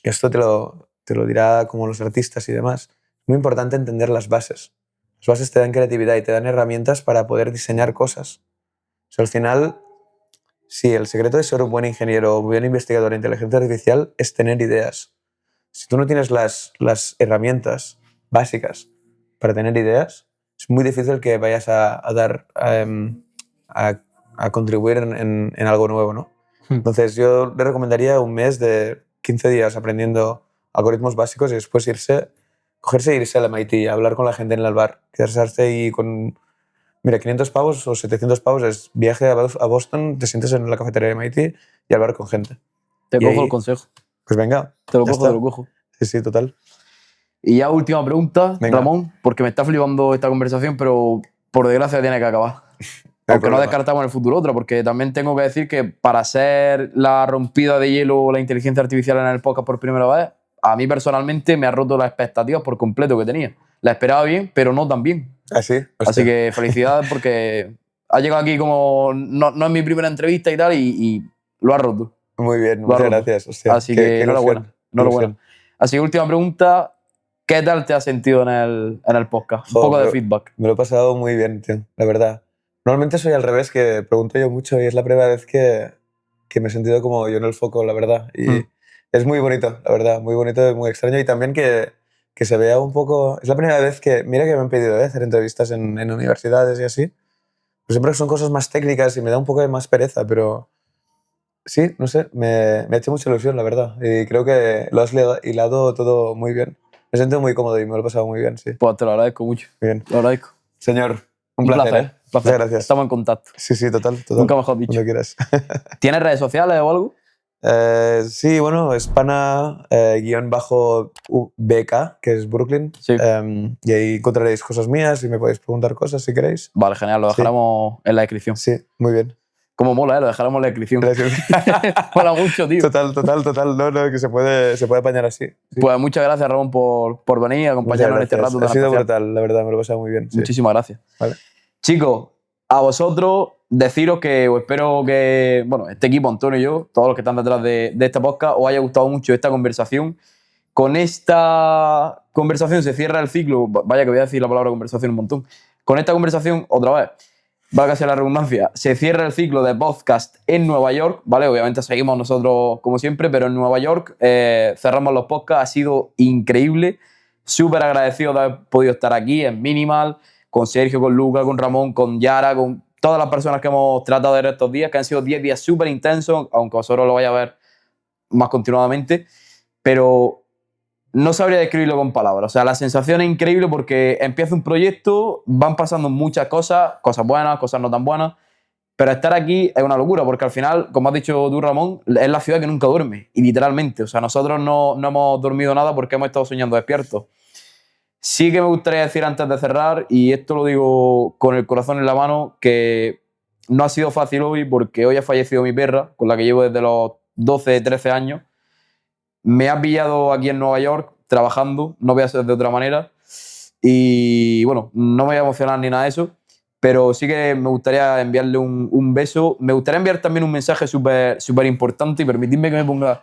y esto te lo dirá como los artistas y demás, es muy importante entender las bases. Las bases te dan creatividad y te dan herramientas para poder diseñar cosas. O sea, al final, Sí, el secreto de ser un buen ingeniero o un buen investigador de inteligencia artificial es tener ideas. Si tú no tienes las herramientas básicas para tener ideas, es muy difícil que vayas a contribuir en algo nuevo, ¿no? Entonces yo le recomendaría un mes de 15 días aprendiendo algoritmos básicos y después cogerse e irse al MIT, a hablar con la gente en el bar, quedarse ahí con... Mira, 500 pavos o 700 pavos es viaje a Boston, te sientes en la cafetería de MIT y hablar con gente. Te Y cojo ahí- el consejo. Pues venga, Te lo ya cojo, está. te lo cojo. Sí, sí, total. Y ya última pregunta, Venga. Ramón, porque me está flipando esta conversación, pero por desgracia tiene que acabar. No hay Aunque no problema. descartamos en el futuro otra, porque también tengo que decir que para ser la rompida de hielo la inteligencia artificial en el podcast por primera vez, a mí personalmente me ha roto las expectativas por completo que tenía. La esperaba bien, pero no tan bien. ¿Ah, sí? Hostia. Así que felicidades porque ha llegado aquí como... No es mi primera entrevista y tal, y lo ha roto. Muy bien, Lo ha muchas roto. gracias. Hostia, Así qué que ilusión, enhorabuena. qué Enhorabuena. ilusión. Así que última pregunta, ¿qué tal te has sentido en el podcast? Un Joder, poco de bro. feedback. Me lo he pasado muy bien, tío, la verdad. Normalmente soy al revés, que pregunto yo mucho y es la primera vez que me he sentido como yo en el foco, la verdad. Y es muy bonito, la verdad, muy bonito y muy extraño. Y también que se vea un poco... Es la primera vez que... Mira que me han pedido hacer entrevistas en universidades y así. Pues siempre son cosas más técnicas y me da un poco de más pereza, pero... Sí, no sé, me ha hecho mucha ilusión, la verdad. Y creo que lo has hilado todo muy bien. Me siento muy cómodo y me lo he pasado muy bien, sí. Pues te lo agradezco mucho. Muy bien. Te lo agradezco. Señor, un Un placer, placer. ¿eh? Placer. Muchas gracias. Estamos en contacto. Sí, sí, total. Nunca mejor dicho. Cuando quieras. ¿Tienes redes sociales o algo? Sí, bueno, es pana BK, que es Brooklyn. Sí. Y ahí encontraréis cosas mías y me podéis preguntar cosas si queréis. Vale, genial. Lo Sí. dejaremos en la descripción. Sí, muy bien. Como mola, Lo dejaremos en la descripción. Gracias. Mola mucho, tío. Total. No, que se puede apañar así. Sí. Pues muchas gracias, Ramón, por venir y Muchas acompañarnos en este gracias. rato Ha tan sido especial. brutal, la verdad, me lo he pasado muy bien. Sí. Muchísimas gracias. Vale. Chicos, a vosotros deciros que os espero que, bueno, este equipo, Antonio y yo, todos los que están detrás de este podcast, os haya gustado mucho esta conversación. Con esta conversación se cierra el ciclo. Vaya que voy a decir la palabra conversación un montón. Con esta conversación, otra vez, va a ser la redundancia, se cierra el ciclo de podcast en Nueva York, ¿vale? Obviamente seguimos nosotros como siempre, pero en Nueva York cerramos los podcasts. Ha sido increíble. Súper agradecido de haber podido estar aquí en Minimal, con Sergio, con Luca, con Ramón, con Yara, con todas las personas que hemos tratado de ver estos días, que han sido 10 días súper intensos, aunque vosotros lo vayáis a ver más continuadamente, pero no sabría describirlo con palabras. O sea, la sensación es increíble porque empieza un proyecto, van pasando muchas cosas buenas, cosas no tan buenas, pero estar aquí es una locura porque al final, como has dicho tú, Ramón, es la ciudad que nunca duerme, y literalmente. O sea, nosotros no hemos dormido nada porque hemos estado soñando despiertos. Sí que me gustaría decir antes de cerrar, y esto lo digo con el corazón en la mano, que no ha sido fácil hoy porque hoy ha fallecido mi perra, con la que llevo desde los 12, 13 años. Me ha pillado aquí en Nueva York trabajando, no voy a ser de otra manera. Y bueno, no me voy a emocionar ni nada de eso, pero sí que me gustaría enviarle un beso. Me gustaría enviar también un mensaje súper importante, y permitidme que me ponga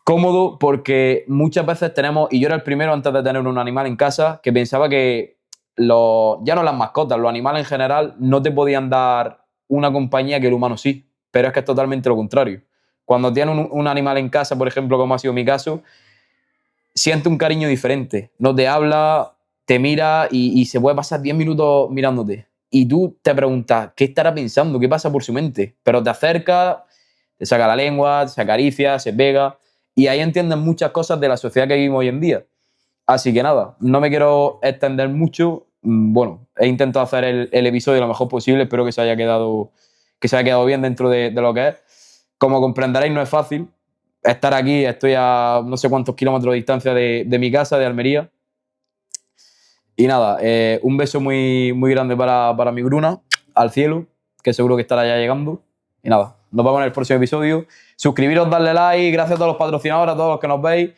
cómodo, porque muchas veces tenemos, y yo era el primero antes de tener un animal en casa, que pensaba que ya no las mascotas, los animales en general no te podían dar una compañía que el humano sí, pero es que es totalmente lo contrario. Cuando tienes un animal en casa, por ejemplo, como ha sido mi caso, siente un cariño diferente. No te habla, te mira y se puede pasar 10 minutos mirándote. Y tú te preguntas, ¿qué estará pensando? ¿Qué pasa por su mente? Pero te acerca, te saca la lengua, se acaricia, se pega. Y ahí entiendes muchas cosas de la sociedad que vivimos hoy en día. Así que nada, no me quiero extender mucho. Bueno, he intentado hacer el episodio lo mejor posible. Espero que se haya quedado bien dentro de lo que es. Como comprenderéis, no es fácil estar aquí. Estoy a no sé cuántos kilómetros de distancia de mi casa, de Almería. Y nada, un beso muy, muy grande para mi Bruna, al cielo, que seguro que estará ya llegando. Y nada, nos vemos en el próximo episodio. Suscribiros, darle like. Gracias a todos los patrocinadores, a todos los que nos veis.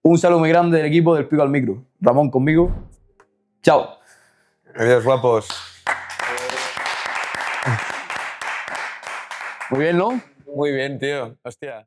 Un saludo muy grande del equipo del Pico al Micro. Ramón conmigo. Chao. Adiós, guapos. Muy bien, ¿no? Muy bien, tío. Hostia.